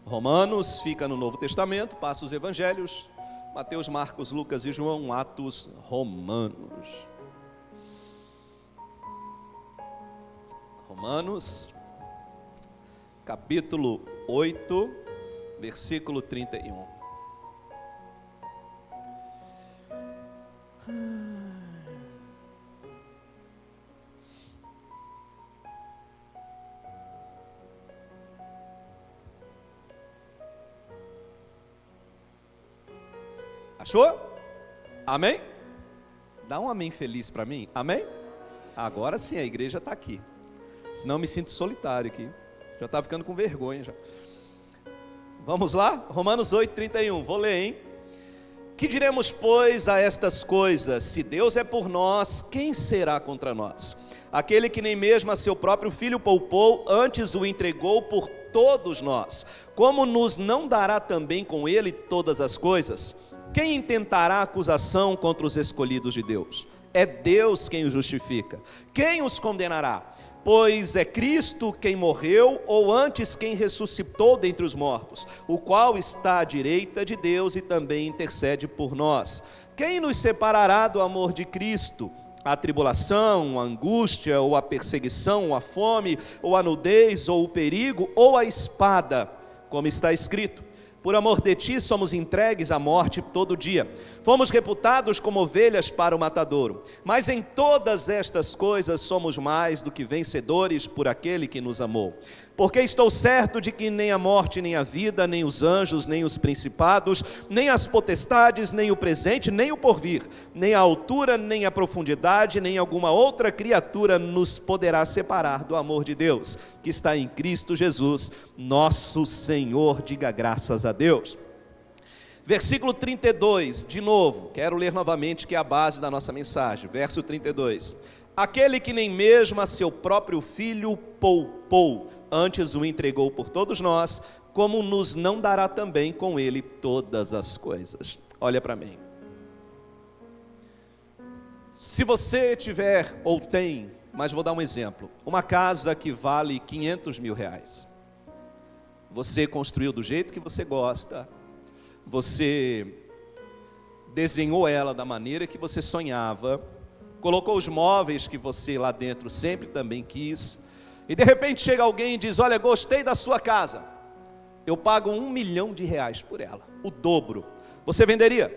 Romanos fica no Novo Testamento, passa os evangelhos, Mateus, Marcos, Lucas e João, Atos, Romanos. Romanos, capítulo 8, versículo 31. Achou? Amém? Dá um amém feliz para mim, amém? Agora sim, a igreja está aqui. Senão eu me sinto solitário aqui. Já estava ficando com vergonha já. Vamos lá? Romanos 8, 31. Vou ler, hein? Que diremos, pois, a estas coisas? Se Deus é por nós, quem será contra nós? Aquele que nem mesmo a seu próprio filho poupou, antes o entregou por todos nós. Como nos não dará também com ele todas as coisas? Quem intentará acusação contra os escolhidos de Deus? É Deus quem os justifica. Quem os condenará? Pois é Cristo quem morreu, ou antes quem ressuscitou dentre os mortos, o qual está à direita de Deus e também intercede por nós. Quem nos separará do amor de Cristo? A tribulação, a angústia, ou a perseguição, ou a fome, ou a nudez, ou o perigo, ou a espada, como está escrito: por amor de ti somos entregues à morte todo dia. Fomos reputados como ovelhas para o matadouro. Mas em todas estas coisas somos mais do que vencedores por aquele que nos amou. Porque estou certo de que nem a morte, nem a vida, nem os anjos, nem os principados, nem as potestades, nem o presente, nem o porvir, nem a altura, nem a profundidade, nem alguma outra criatura nos poderá separar do amor de Deus, que está em Cristo Jesus, nosso Senhor. Diga graças a Deus. Versículo 32, de novo, quero ler novamente, que é a base da nossa mensagem. Verso 32. Aquele que nem mesmo a seu próprio filho poupou, antes o entregou por todos nós, como nos não dará também com ele todas as coisas? Olha para mim. Se você tiver ou tem, mas vou dar um exemplo, uma casa que vale 500 mil reais. Você construiu do jeito que você gosta, você desenhou ela da maneira que você sonhava, colocou os móveis que você lá dentro sempre também quis, e de repente chega alguém e diz: olha, gostei da sua casa, eu pago R$1 milhão por ela, o dobro. Você venderia?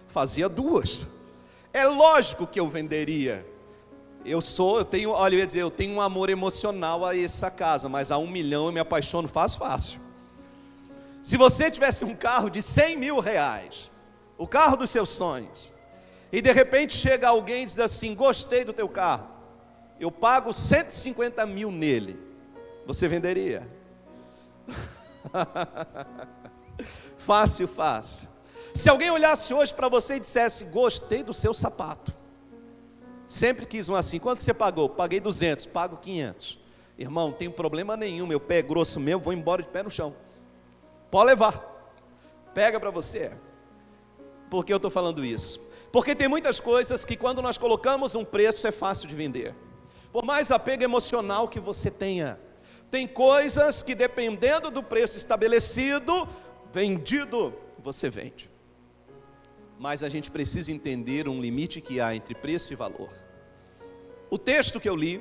Fazia duas. É lógico que eu venderia. Eu tenho um amor emocional a essa casa, mas a R$1 milhão eu me apaixono fácil. Se você tivesse um carro de R$100 mil, o carro dos seus sonhos, e de repente chega alguém e diz assim: gostei do teu carro, eu pago 150 mil nele, você venderia? Fácil. Se alguém olhasse hoje para você e dissesse: gostei do seu sapato, sempre quis um assim, quanto você pagou? Paguei 200, pago 500. Irmão, não tem problema nenhum, meu pé é grosso mesmo, vou embora de pé no chão, pode levar, pega para você. Por que eu estou falando isso? Porque tem muitas coisas que quando nós colocamos um preço é fácil de vender. Por mais apego emocional que você tenha, tem coisas que dependendo do preço estabelecido, vendido, você vende. Mas a gente precisa entender um limite que há entre preço e valor. O texto que eu li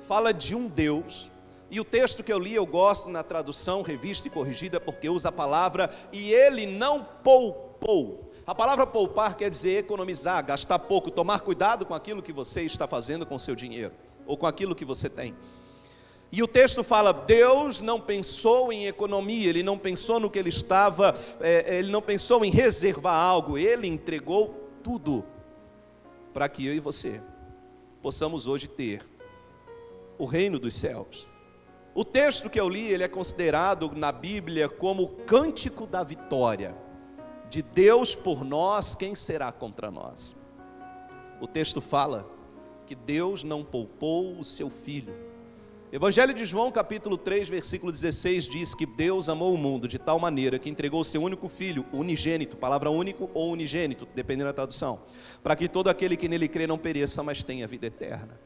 fala de um Deus, e o texto que eu li eu gosto na tradução revista e corrigida, porque usa a palavra "e ele não poupou". A palavra poupar quer dizer economizar, gastar pouco, tomar cuidado com aquilo que você está fazendo com o seu dinheiro, ou com aquilo que você tem. E o texto fala: Deus não pensou em economia, Ele não pensou no que Ele estava, Ele não pensou em reservar algo, Ele entregou tudo, para que eu e você possamos hoje ter o reino dos céus. O texto que eu li, ele é considerado na Bíblia como o cântico da vitória. De Deus por nós, quem será contra nós? O texto fala que Deus não poupou o seu Filho. Evangelho de João, capítulo 3, versículo 16, diz que Deus amou o mundo de tal maneira que entregou o seu único Filho, unigênito, palavra único ou unigênito, dependendo da tradução, para que todo aquele que nele crê não pereça, mas tenha vida eterna.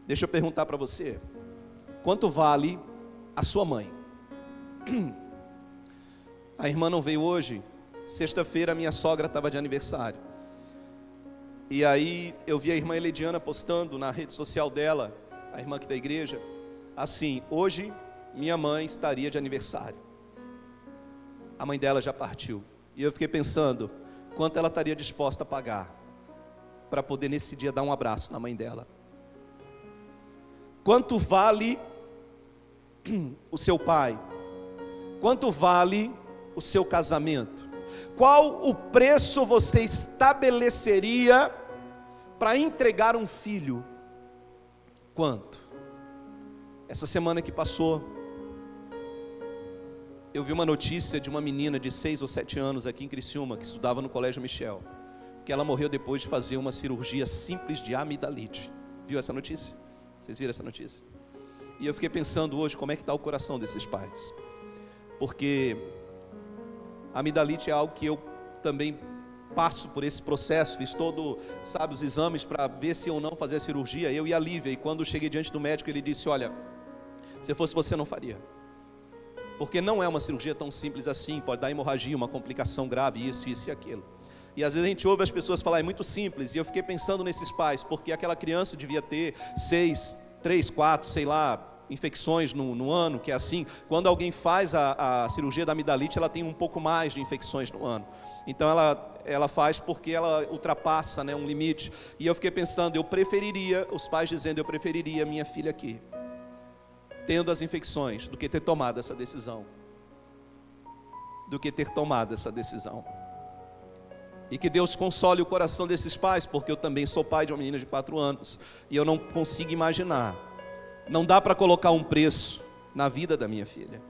Deixa eu perguntar para você, quanto vale a sua mãe? A irmã não veio hoje. Sexta-feira minha sogra estava de aniversário. E aí eu vi a irmã Elediana postando na rede social dela, a irmã aqui da igreja, assim: hoje minha mãe estaria de aniversário. A mãe dela já partiu. E eu fiquei pensando, quanto ela estaria disposta a pagar para poder nesse dia dar um abraço na mãe dela. Quanto vale o seu pai? Quanto vale o seu casamento? Qual o preço você estabeleceria para entregar um filho? Quanto? Essa semana que passou, eu vi uma notícia de uma menina de 6 ou 7 anos aqui em Criciúma, que estudava no Colégio Michel, que ela morreu depois de fazer uma cirurgia simples de amidalite. Viu essa notícia? Vocês viram essa notícia? E eu fiquei pensando hoje como é que está o coração desses pais. Porque a amidalite é algo que eu também passo por esse processo, fiz os exames para ver se ou não fazer a cirurgia, eu e a Lívia, e quando cheguei diante do médico, ele disse: olha, se fosse você não faria, porque não é uma cirurgia tão simples assim, pode dar hemorragia, uma complicação grave, isso e aquilo. E às vezes a gente ouve as pessoas falar, é muito simples, e eu fiquei pensando nesses pais, porque aquela criança devia ter 3, 4, sei lá, infecções no ano, que é assim, quando alguém faz a cirurgia da amidalite, ela tem um pouco mais de infecções no ano. Então ela faz porque ela ultrapassa, né, um limite. E eu fiquei pensando, os pais dizendo, eu preferiria minha filha aqui, tendo as infecções, do que ter tomado essa decisão. E que Deus console o coração desses pais, porque eu também sou pai de uma menina de 4 anos, e eu não consigo imaginar, não dá para colocar um preço na vida da minha filha.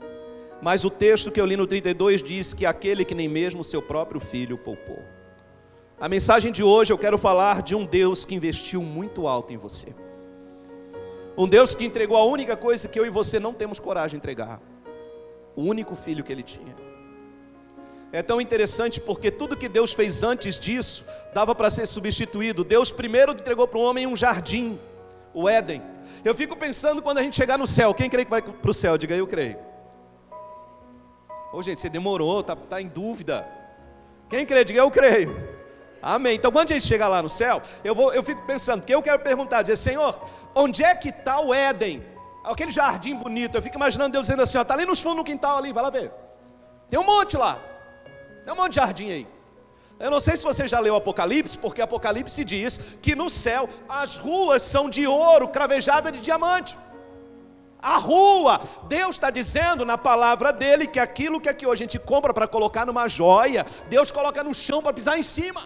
Mas o texto que eu li no 32 diz que aquele que nem mesmo seu próprio filho poupou. A mensagem de hoje eu quero falar de um Deus que investiu muito alto em você. Um Deus que entregou a única coisa que eu e você não temos coragem de entregar. O único filho que ele tinha. É tão interessante porque tudo que Deus fez antes disso dava para ser substituído. Deus primeiro entregou para o homem um jardim, o Éden. Eu fico pensando quando a gente chegar no céu, quem crê que vai para o céu? Diga aí, eu creio. Ô gente, você demorou, tá em dúvida. Quem crê? Diga eu creio. Amém. Então quando a gente chegar lá no céu, eu fico pensando, porque eu quero perguntar, dizer: Senhor, onde é que está o Éden? Aquele jardim bonito. Eu fico imaginando Deus dizendo assim: está ali nos fundos do quintal ali, vai lá ver. Tem um monte lá. Tem um monte de jardim aí. Eu não sei se você já leu Apocalipse, porque Apocalipse diz que no céu as ruas são de ouro, cravejada de diamante. A rua, Deus está dizendo na palavra dele que aquilo que aqui hoje a gente compra para colocar numa joia, Deus coloca no chão para pisar em cima.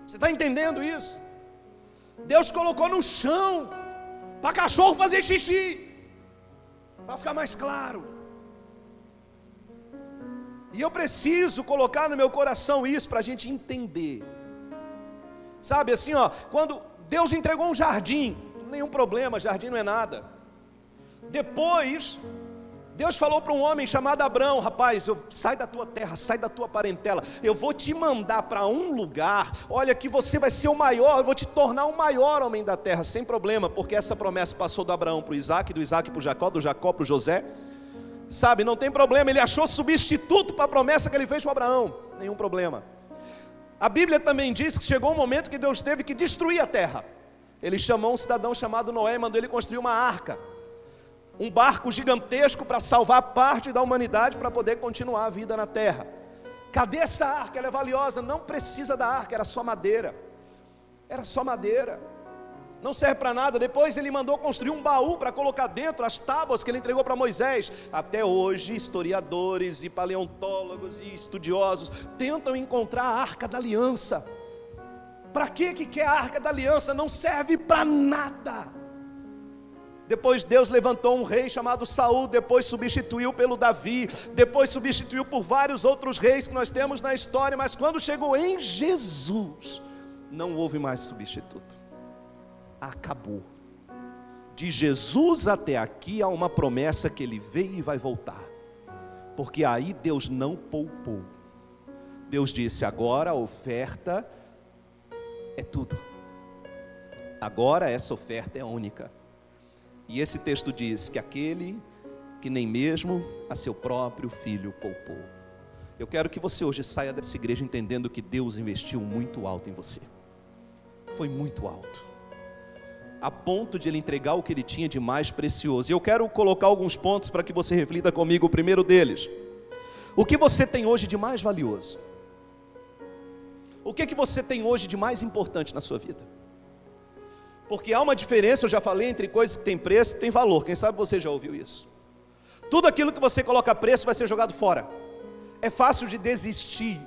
Você está entendendo isso? Deus colocou no chão para cachorro fazer xixi, para ficar mais claro. E eu preciso colocar no meu coração isso para a gente entender. Sabe assim, quando Deus entregou um jardim, nenhum problema, jardim não é nada. Depois, Deus falou para um homem chamado Abrão: rapaz, sai da tua terra, sai da tua parentela, eu vou te mandar para um lugar, olha que você vai ser o maior, eu vou te tornar o maior homem da terra, sem problema, porque essa promessa passou do Abraão para o Isaac, do Isaac para o Jacó, do Jacó para o José. Sabe, não tem problema, ele achou substituto para a promessa que ele fez para Abraão, nenhum problema. A Bíblia também diz que chegou um momento que Deus teve que destruir a terra. Ele chamou um cidadão chamado Noé e mandou ele construir uma arca, um barco gigantesco para salvar parte da humanidade, para poder continuar a vida na terra. Cadê essa arca? Ela é valiosa. Não precisa da arca, era só madeira. Não serve para nada. Depois ele mandou construir um baú para colocar dentro as tábuas que ele entregou para Moisés. Até hoje historiadores e paleontólogos e estudiosos tentam encontrar a Arca da Aliança. Para que quer a Arca da Aliança? Não serve para nada. Depois Deus levantou um rei chamado Saul, depois substituiu pelo Davi, depois substituiu por vários outros reis que nós temos na história, mas quando chegou em Jesus, não houve mais substituto. Acabou. De Jesus até aqui há uma promessa que ele veio e vai voltar, porque aí Deus não poupou. Deus disse: agora a oferta é tudo. Agora essa oferta é única. E esse texto diz que aquele que nem mesmo a seu próprio filho poupou. Eu quero que você hoje saia dessa igreja entendendo que Deus investiu muito alto em você. Foi muito alto, a ponto de Ele entregar o que Ele tinha de mais precioso. E eu quero colocar alguns pontos para que você reflita comigo. O primeiro deles: o que você tem hoje de mais valioso? O que você tem hoje de mais importante na sua vida? Porque há uma diferença, eu já falei, entre coisas que têm preço e têm valor. Quem sabe você já ouviu isso? Tudo aquilo que você coloca preço vai ser jogado fora. É fácil de desistir.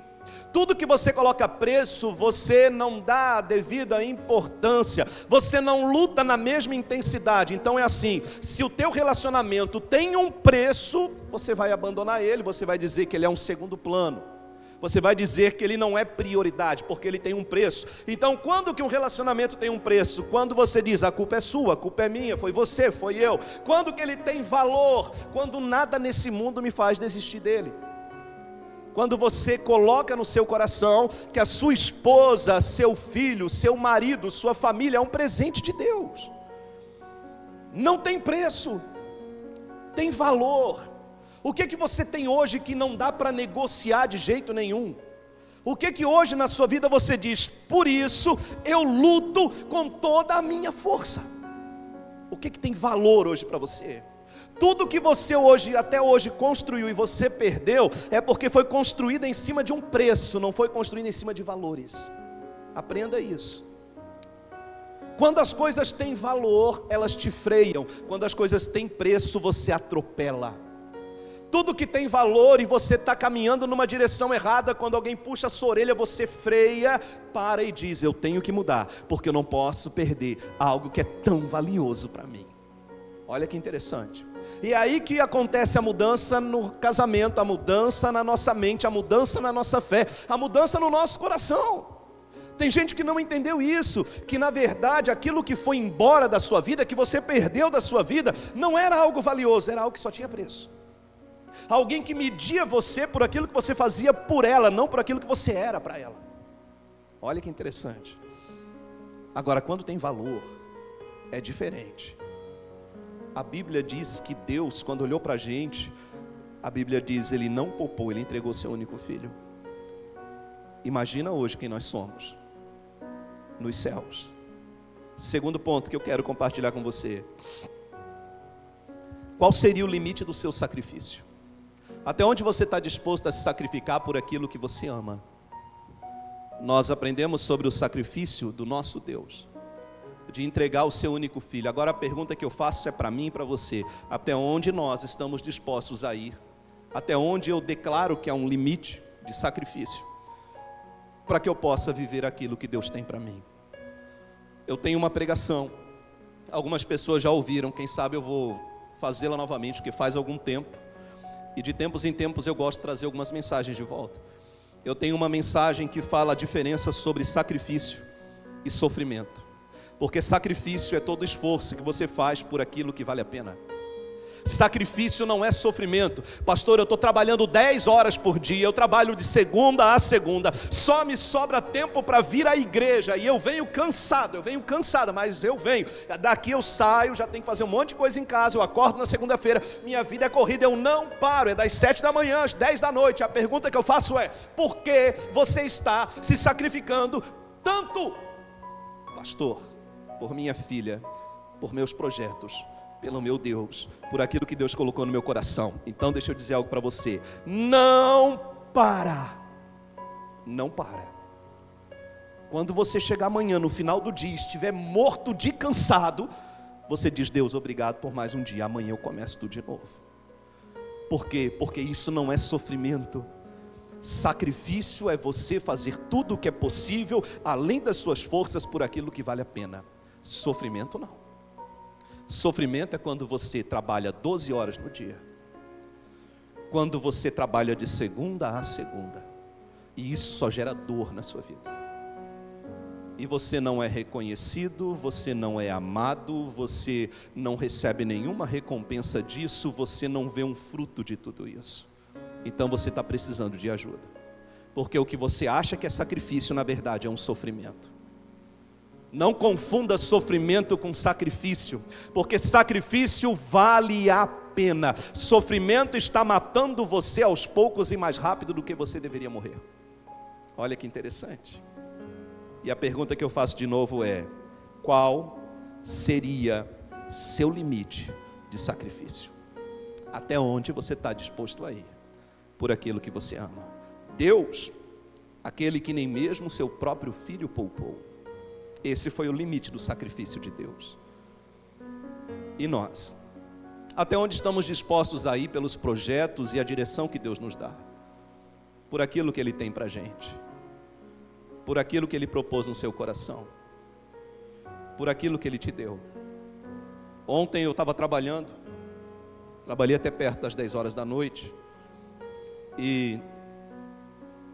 Tudo que você coloca preço, você não dá a devida importância, você não luta na mesma intensidade. Então é assim: se o teu relacionamento tem um preço, você vai abandonar ele, você vai dizer que ele é um segundo plano, você vai dizer que ele não é prioridade, porque ele tem um preço. Então quando que um relacionamento tem um preço? Quando você diz: a culpa é sua, a culpa é minha, foi você, foi eu. Quando que ele tem valor? Quando nada nesse mundo me faz desistir dele. Quando você coloca no seu coração que a sua esposa, seu filho, seu marido, sua família é um presente de Deus. Não tem preço, tem valor. O que você tem hoje que não dá para negociar de jeito nenhum? O que hoje na sua vida você diz: por isso eu luto com toda a minha força? O que tem valor hoje para você? Tudo que você hoje, até hoje construiu e você perdeu, é porque foi construído em cima de um preço, não foi construído em cima de valores. Aprenda isso. Quando as coisas têm valor, elas te freiam. Quando as coisas têm preço, você atropela. Tudo que tem valor e você está caminhando numa direção errada, quando alguém puxa a sua orelha, você freia, para e diz: eu tenho que mudar, porque eu não posso perder algo que é tão valioso para mim. Olha que interessante. E é aí que acontece a mudança no casamento, a mudança na nossa mente, a mudança na nossa fé, a mudança no nosso coração. Tem gente que não entendeu isso, que na verdade aquilo que foi embora da sua vida, que você perdeu da sua vida, não era algo valioso, era algo que só tinha preço. Alguém que media você por aquilo que você fazia por ela, não por aquilo que você era para ela. Olha que interessante. Agora, quando tem valor, é diferente. A Bíblia diz que Deus, quando olhou para a gente, a Bíblia diz: Ele não poupou, Ele entregou seu único filho. Imagina hoje quem nós somos, nos céus. Segundo ponto que eu quero compartilhar com você: qual seria o limite do seu sacrifício? Até onde você está disposto a se sacrificar por aquilo que você ama? Nós aprendemos sobre o sacrifício do nosso Deus, de entregar o seu único filho. Agora a pergunta que eu faço é para mim e para você: até onde nós estamos dispostos a ir? Até onde eu declaro que há um limite de sacrifício, para que eu possa viver aquilo que Deus tem para mim? Eu tenho uma pregação, algumas pessoas já ouviram, quem sabe eu vou fazê-la novamente, porque faz algum tempo, e de tempos em tempos eu gosto de trazer algumas mensagens de volta. Eu tenho uma mensagem que fala a diferença sobre sacrifício e sofrimento. Porque sacrifício é todo esforço que você faz por aquilo que vale a pena. Sacrifício não é sofrimento. Pastor, eu estou trabalhando 10 horas por dia, eu trabalho de segunda a segunda, só me sobra tempo para vir à igreja, e eu venho cansada, mas eu venho. Daqui eu saio, já tenho que fazer um monte de coisa em casa, eu acordo na segunda-feira, minha vida é corrida, eu não paro, é das 7 da manhã às 10 da noite. A pergunta que eu faço é: por que você está se sacrificando tanto? Pastor, por minha filha, por meus projetos, pelo meu Deus, por aquilo que Deus colocou no meu coração. Então deixa eu dizer algo para você: não para. Quando você chegar amanhã, no final do dia, estiver morto de cansado, você diz: Deus, obrigado por mais um dia, amanhã eu começo tudo de novo. Por quê? Porque isso não é sofrimento. Sacrifício é você fazer tudo o que é possível, além das suas forças, por aquilo que vale a pena. Sofrimento não. Sofrimento é quando você trabalha 12 horas no dia, quando você trabalha de segunda a segunda, e isso só gera dor na sua vida, e você não é reconhecido, você não é amado, você não recebe nenhuma recompensa disso, você não vê um fruto de tudo isso. Então você está precisando de ajuda, porque o que você acha que é sacrifício, na verdade é um sofrimento. Não confunda sofrimento com sacrifício, porque sacrifício vale a pena. Sofrimento está matando você aos poucos e mais rápido do que você deveria morrer. Olha que interessante. E a pergunta que eu faço de novo é: qual seria seu limite de sacrifício? Até onde você está disposto a ir por aquilo que você ama? Deus, aquele que nem mesmo seu próprio filho poupou. Esse foi o limite do sacrifício de Deus. E nós? Até onde estamos dispostos a ir pelos projetos e a direção que Deus nos dá? Por aquilo que Ele tem para a gente, por aquilo que Ele propôs no seu coração, por aquilo que Ele te deu. Ontem eu estava trabalhei até perto das 10 horas da noite, e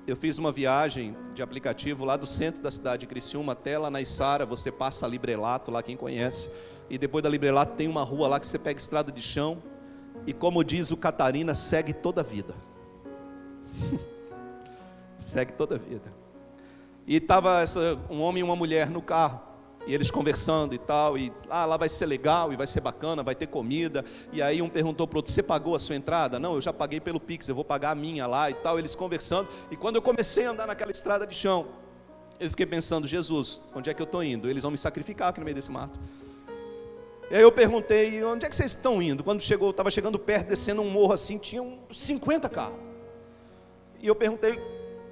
eu fiz uma viagem de aplicativo lá do centro da cidade de Criciúma até lá na Içara. Você passa a Librelato, lá quem conhece, e depois da Librelato tem uma rua lá que você pega estrada de chão, e como diz o Catarina, segue toda a vida. Segue toda a vida. E estava um homem e uma mulher no carro, e eles conversando e tal, e lá vai ser legal, e vai ser bacana, vai ter comida. E aí um perguntou para o outro: você pagou a sua entrada? Não, eu já paguei pelo Pix, eu vou pagar a minha lá e tal. Eles conversando, e quando eu comecei a andar naquela estrada de chão, eu fiquei pensando: Jesus, onde é que eu estou indo? Eles vão me sacrificar aqui no meio desse mato. E aí eu perguntei: onde é que vocês estão indo? Quando estava chegando perto, descendo um morro assim, tinha uns 50 carros. E eu perguntei: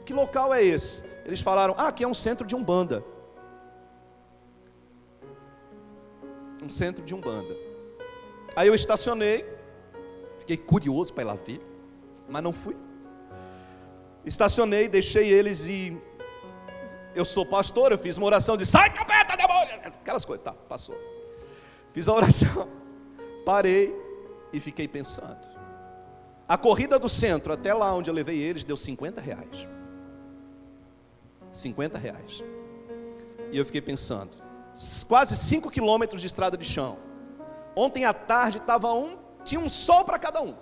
que local é esse? Eles falaram: aqui é um centro de Umbanda. Um centro de Umbanda. Aí eu estacionei, fiquei curioso para ir lá ver, mas não fui. Estacionei, deixei eles, e eu sou pastor, eu fiz uma oração de sai capeta, demônio, aquelas coisas, tá, passou. Fiz a oração, parei e fiquei pensando. A corrida do centro até lá onde eu levei eles deu R$50. R$50. E eu fiquei pensando, quase 5 quilômetros de estrada de chão. Ontem à tarde tinha um sol para cada um.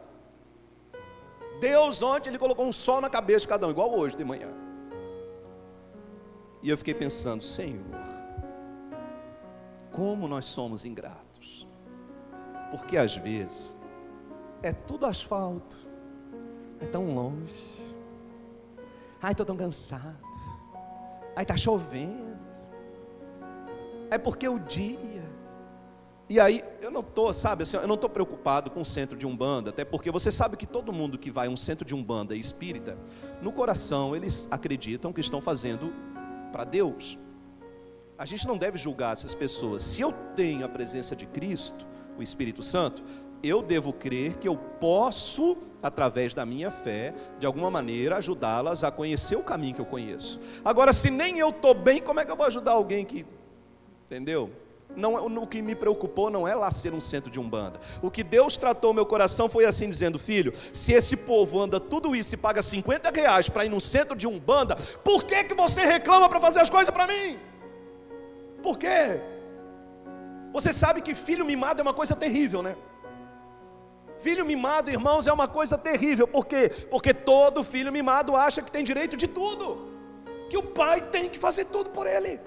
Deus ontem Ele colocou um sol na cabeça de cada um, igual hoje de manhã. E eu fiquei pensando: Senhor, como nós somos ingratos. Porque às vezes é tudo asfalto, é tão longe. Ai, estou tão cansado. Ai, está chovendo. É porque o dia. E aí, eu não estou, sabe, assim, eu não estou preocupado com o centro de Umbanda, até porque você sabe que todo mundo que vai a um centro de Umbanda espírita, no coração eles acreditam que estão fazendo para Deus. A gente não deve julgar essas pessoas. Se eu tenho a presença de Cristo, o Espírito Santo, eu devo crer que eu posso, através da minha fé, de alguma maneira, ajudá-las a conhecer o caminho que eu conheço. Agora, se nem eu estou bem, como é que eu vou ajudar alguém que... Entendeu? Não, o que me preocupou não é lá ser um centro de Umbanda. O que Deus tratou meu coração foi assim, dizendo: filho, se esse povo anda tudo isso e paga R$50 para ir num centro de Umbanda, por que você reclama para fazer as coisas para mim? Por quê? Você sabe que filho mimado é uma coisa terrível, né? Filho mimado, irmãos, é uma coisa terrível. Por quê? Porque todo filho mimado acha que tem direito de tudo, que o pai tem que fazer tudo por ele.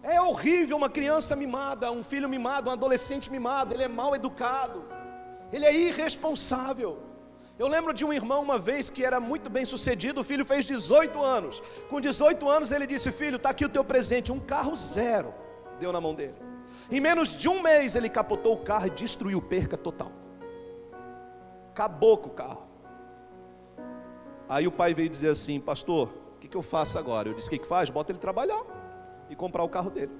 É horrível uma criança mimada, um filho mimado, um adolescente mimado. Ele é mal educado, ele é irresponsável. Eu lembro de um irmão uma vez que era muito bem sucedido. O filho fez 18 anos. Com 18 anos ele disse: filho, está aqui o teu presente. Um carro zero deu na mão dele. Em menos de um mês ele capotou o carro e destruiu, perca total. Acabou com o carro. Aí o pai veio dizer assim: pastor, o que eu faço agora? Eu disse: o que faz? Bota ele trabalhar e comprar o carro dele.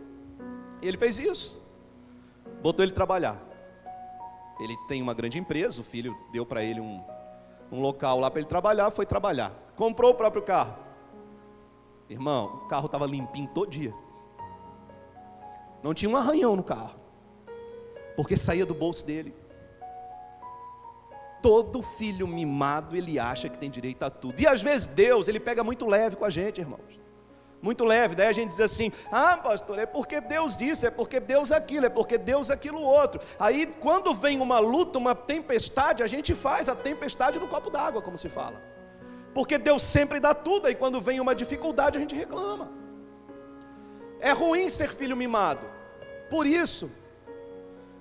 E ele fez isso, botou ele trabalhar. Ele tem uma grande empresa, o filho deu para ele um local lá para ele trabalhar, foi trabalhar, comprou o próprio carro. Irmão, o carro estava limpinho todo dia, não tinha um arranhão no carro, porque saía do bolso dele. Todo filho mimado, ele acha que tem direito a tudo, e às vezes Deus, ele pega muito leve com a gente, irmãos. Muito leve, daí a gente diz assim: ah, pastor, é porque Deus disse, é porque Deus aquilo, é porque Deus aquilo outro. Aí quando vem uma luta, uma tempestade, a gente faz a tempestade no copo d'água, como se fala. Porque Deus sempre dá tudo, aí quando vem uma dificuldade a gente reclama. É ruim ser filho mimado. Por isso,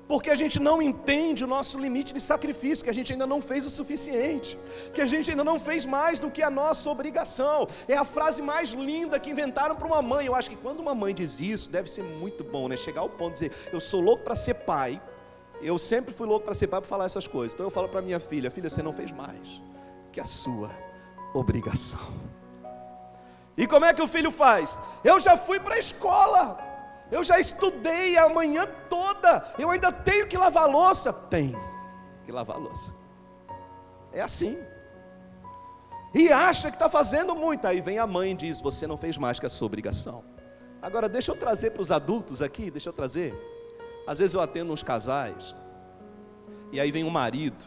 porque a gente não entende o nosso limite de sacrifício, que a gente ainda não fez o suficiente, que a gente ainda não fez mais do que a nossa obrigação. É a frase mais linda que inventaram para uma mãe. Eu acho que quando uma mãe diz isso, deve ser muito bom, né? Chegar ao ponto de dizer, eu sou louco para ser pai, eu sempre fui louco para ser pai, para falar essas coisas. Então eu falo para minha filha, filha, você não fez mais que a sua obrigação. E como é que o filho faz? Eu já fui para a escola, eu já estudei a manhã toda, eu ainda tenho que lavar a louça? Tem que lavar a louça. É assim. E acha que está fazendo muito. Aí vem a mãe e diz, você não fez mais que a sua obrigação. Agora deixa eu trazer para os adultos aqui, deixa eu trazer. Às vezes eu atendo uns casais, e aí vem um marido,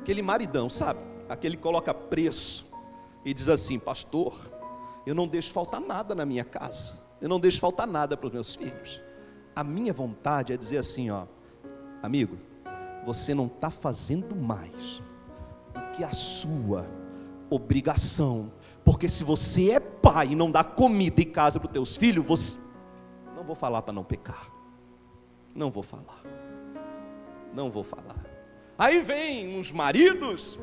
aquele maridão, sabe? Aquele que coloca preço, e diz assim, pastor, eu não deixo faltar nada na minha casa. Eu não deixo faltar nada para os meus filhos. A minha vontade é dizer assim, ó, amigo, você não está fazendo mais do que a sua obrigação. Porque se você é pai e não dá comida e casa para os teus filhos, você... Não vou falar para não pecar. Não vou falar. Não vou falar. Aí vem uns maridos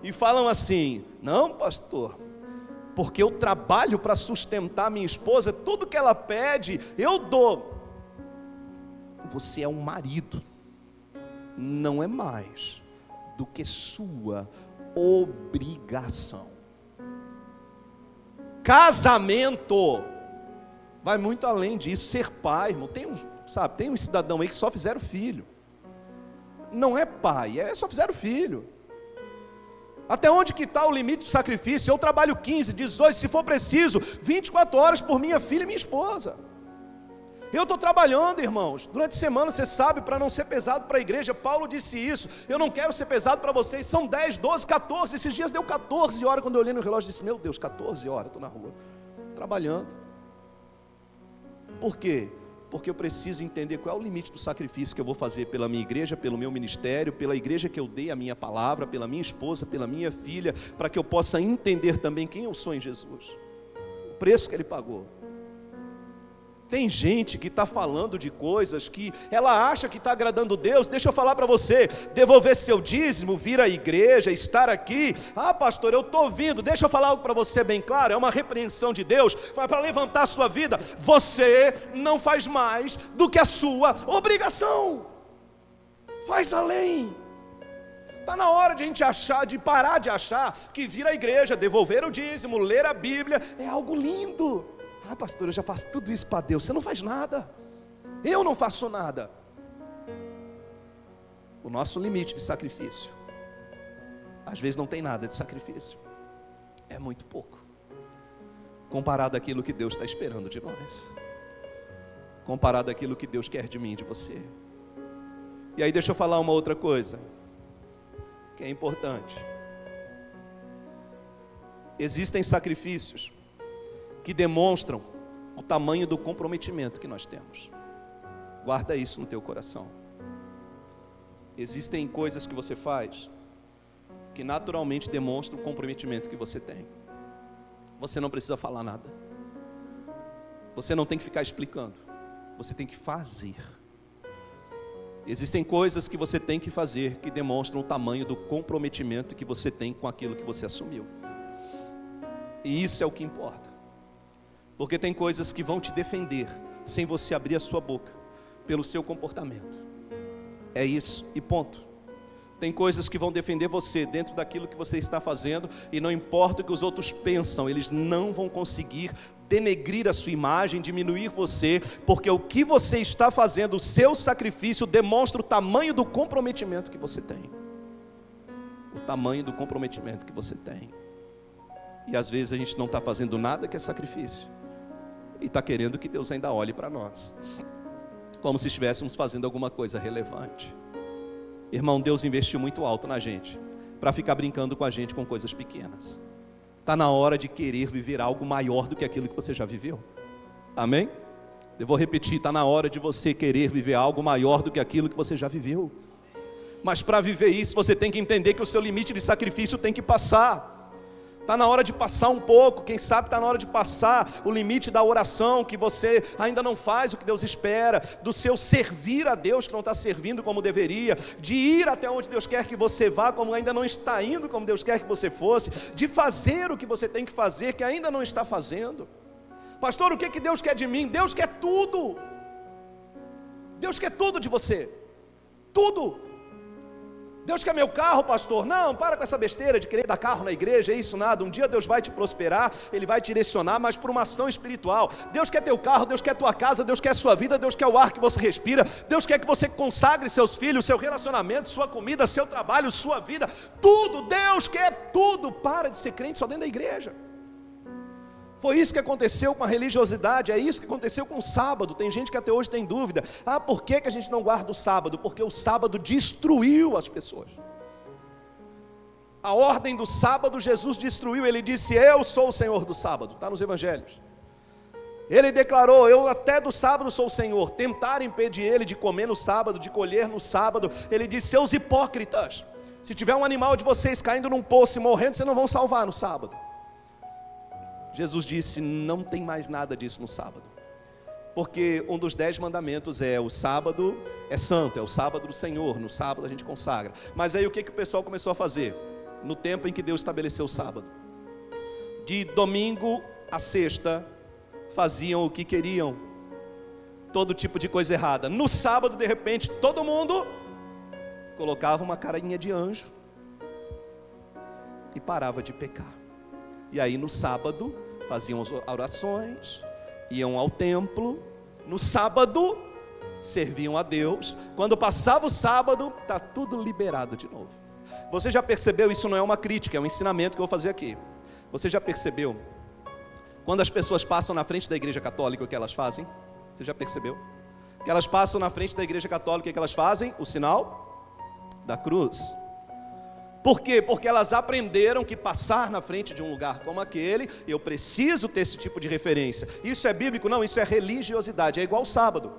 e falam assim, não pastor, porque eu trabalho para sustentar minha esposa, tudo que ela pede, eu dou. Você é um marido, não é mais do que sua obrigação. Casamento vai muito além disso, ser pai, irmão. Tem um cidadão aí que só fizeram filho. Não é pai, só fizeram filho. Até onde que está o limite do sacrifício? Eu trabalho 15, 18, se for preciso, 24 horas por minha filha e minha esposa. Eu estou trabalhando, irmãos, durante a semana, você sabe, para não ser pesado para a igreja. Paulo disse isso, eu não quero ser pesado para vocês. São 10, 12, 14, esses dias deu 14 horas. Quando eu olhei no relógio, disse, meu Deus, 14 horas, estou na rua, trabalhando. Por quê? Porque eu preciso entender qual é o limite do sacrifício que eu vou fazer pela minha igreja, pelo meu ministério, pela igreja que eu dei a minha palavra, pela minha esposa, pela minha filha, para que eu possa entender também quem eu sou em Jesus, o preço que Ele pagou. Tem gente que está falando de coisas que ela acha que está agradando Deus. Deixa eu falar para você, devolver seu dízimo, vir à igreja, estar aqui. Ah pastor, eu estou vindo, deixa eu falar algo para você bem claro, é uma repreensão de Deus, para levantar a sua vida. Você não faz mais do que a sua obrigação, faz além. Está na hora de a gente de parar de achar que vir à igreja, devolver o dízimo, ler a Bíblia, é algo lindo. Ah pastor, eu já faço tudo isso para Deus. Você não faz nada, eu não faço nada. O nosso limite de sacrifício, às vezes não tem nada de sacrifício, é muito pouco, comparado àquilo que Deus está esperando de nós, comparado àquilo que Deus quer de mim e de você. E aí deixa eu falar uma outra coisa, que é importante. Existem sacrifícios que demonstram o tamanho do comprometimento que nós temos. Guarda isso no teu coração. Existem coisas que você faz que naturalmente demonstram o comprometimento que você tem. Você não precisa falar nada. Você não tem que ficar explicando. Você tem que fazer. Existem coisas que você tem que fazer que demonstram o tamanho do comprometimento que você tem com aquilo que você assumiu. E isso é o que importa. Porque tem coisas que vão te defender sem você abrir a sua boca, pelo seu comportamento. É isso e ponto. Tem coisas que vão defender você dentro daquilo que você está fazendo, e não importa o que os outros pensam, eles não vão conseguir denegrir a sua imagem, diminuir você, porque o que você está fazendo, o seu sacrifício, demonstra o tamanho do comprometimento que você tem. O tamanho do comprometimento que você tem. E às vezes a gente não está fazendo nada que é sacrifício, e está querendo que Deus ainda olhe para nós, como se estivéssemos fazendo alguma coisa relevante. Irmão, Deus investiu muito alto na gente, para ficar brincando com a gente com coisas pequenas. Está na hora de querer viver algo maior do que aquilo que você já viveu. Amém? Eu vou repetir, está na hora de você querer viver algo maior do que aquilo que você já viveu. Mas para viver isso, você tem que entender que o seu limite de sacrifício tem que passar. Está na hora de passar um pouco, quem sabe está na hora de passar o limite da oração, que você ainda não faz o que Deus espera, do seu servir a Deus, que não está servindo como deveria, de ir até onde Deus quer que você vá, como ainda não está indo como Deus quer que você fosse, de fazer o que você tem que fazer, que ainda não está fazendo. Pastor, o que Deus quer de mim? Deus quer tudo. Deus quer tudo de você, tudo. Deus quer meu carro, pastor? Não, para com essa besteira de querer dar carro na igreja, é isso nada. Um dia Deus vai te prosperar, Ele vai te direcionar, mas por uma ação espiritual. Deus quer teu carro, Deus quer tua casa, Deus quer sua vida, Deus quer o ar que você respira, Deus quer que você consagre seus filhos, seu relacionamento, sua comida, seu trabalho, sua vida, tudo. Deus quer tudo. Para de ser crente só dentro da igreja. Foi isso que aconteceu com a religiosidade, é isso que aconteceu com o sábado. Tem gente que até hoje tem dúvida. Por que a gente não guarda o sábado? Porque o sábado destruiu as pessoas. A ordem do sábado Jesus destruiu. Ele disse, eu sou o Senhor do sábado. Está nos evangelhos. Ele declarou, eu até do sábado sou o Senhor. Tentaram impedir ele de comer no sábado, de colher no sábado. Ele disse, seus hipócritas, se tiver um animal de vocês caindo num poço e morrendo, vocês não vão salvar no sábado. Jesus disse, não tem mais nada disso no sábado, porque um dos 10 mandamentos é, o sábado é santo, é o sábado do Senhor, no sábado a gente consagra. Mas aí o que o pessoal começou a fazer? No tempo em que Deus estabeleceu o sábado, de domingo a sexta, faziam o que queriam, todo tipo de coisa errada. No sábado, de repente, todo mundo colocava uma carinha de anjo e parava de pecar. E aí no sábado faziam as orações, iam ao templo, no sábado serviam a Deus. Quando passava o sábado, está tudo liberado de novo. Você já percebeu? Isso não é uma crítica, é um ensinamento que eu vou fazer aqui. Você já percebeu? Quando as pessoas passam na frente da igreja católica, o que elas fazem? Você já percebeu? Que elas passam na frente da igreja católica, o que elas fazem? O sinal da cruz. Por quê? Porque elas aprenderam que passar na frente de um lugar como aquele, eu preciso ter esse tipo de referência. Isso é bíblico? Não, isso é religiosidade, é igual o sábado.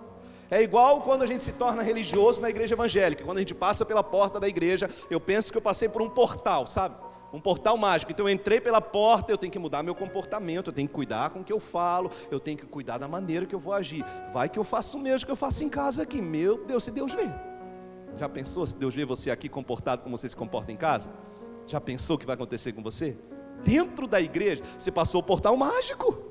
É igual quando a gente se torna religioso na igreja evangélica. Quando a gente passa pela porta da igreja, eu penso que eu passei por um portal, sabe? Um portal mágico. Então eu entrei pela porta, eu tenho que mudar meu comportamento, eu tenho que cuidar com o que eu falo, eu tenho que cuidar da maneira que eu vou agir. Vai que eu faço o mesmo que eu faço em casa aqui. Meu Deus, se Deus vê. Já pensou se Deus vê você aqui comportado como você se comporta em casa? Já pensou o que vai acontecer com você? Dentro da igreja, você passou o portal mágico.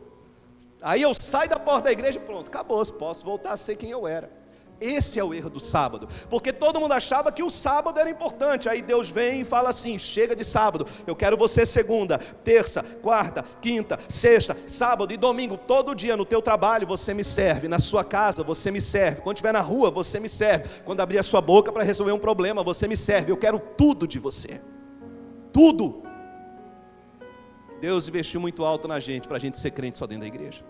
Aí eu saio da porta da igreja e pronto, acabou, posso voltar a ser quem eu era. Esse é o erro do sábado, porque todo mundo achava que o sábado era importante. Aí Deus vem e fala assim, chega de sábado, eu quero você segunda, terça, quarta, quinta, sexta, sábado e domingo, todo dia no teu trabalho você me serve, na sua casa você me serve, quando estiver na rua você me serve, quando abrir a sua boca para resolver um problema você me serve. Eu quero tudo de você, tudo. Deus investiu muito alto na gente, para a gente ser crente só dentro da igreja,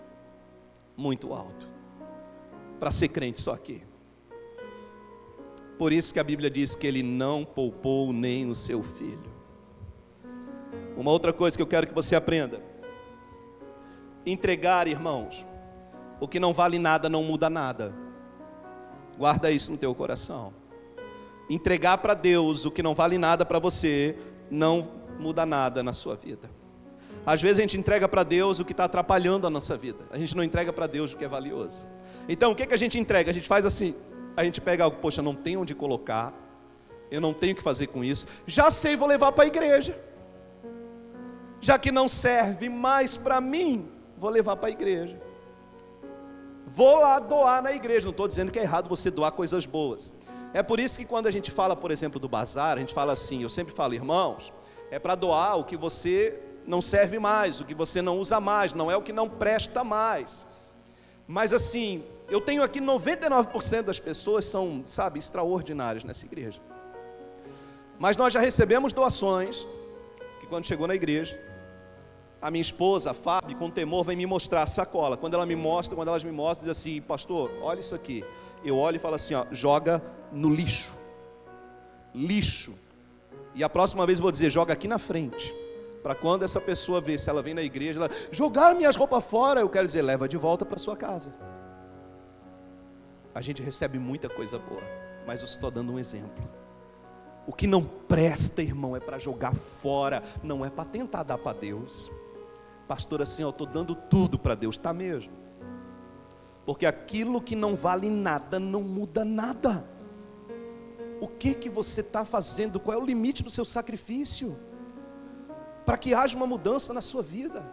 muito alto, para ser crente só aqui. Por isso que a Bíblia diz que Ele não poupou nem o seu filho. Uma outra coisa que eu quero que você aprenda: entregar, irmãos, o que não vale nada não muda nada. Guarda isso no teu coração. Entregar para Deus o que não vale nada para você não muda nada na sua vida. Às vezes a gente entrega para Deus o que está atrapalhando a nossa vida. A gente não entrega para Deus o que é valioso. Então o que a gente entrega? A gente faz assim, a gente pega algo, poxa, não tem onde colocar, eu não tenho o que fazer com isso, já sei, vou levar para a igreja. Já que não serve mais para mim, vou levar para a igreja. Vou lá doar na igreja. Não estou dizendo que é errado você doar coisas boas. É por isso que quando a gente fala, por exemplo, do bazar, a gente fala assim, eu sempre falo, irmãos, é para doar o que você não serve mais, o que você não usa mais, não é o que não presta mais. Mas assim, eu tenho aqui 99% das pessoas são, sabe, extraordinárias nessa igreja. Mas nós já recebemos doações, que quando chegou na igreja, a minha esposa, a Fábio, com temor, vem me mostrar a sacola. Quando elas me mostram, diz assim, pastor, olha isso aqui. Eu olho e falo assim, ó, joga no lixo. Lixo. E a próxima vez eu vou dizer, joga aqui na frente. Para quando essa pessoa ver, se ela vem na igreja, ela jogar minhas roupas fora, eu quero dizer, leva de volta para sua casa. A gente recebe muita coisa boa, mas eu estou dando um exemplo. O que não presta, irmão, é para jogar fora, não é para tentar dar para Deus. Pastor, assim, eu estou dando tudo para Deus, está mesmo? Porque aquilo que não vale nada, não muda nada. O que você está fazendo? Qual é o limite do seu sacrifício? Para que haja uma mudança na sua vida.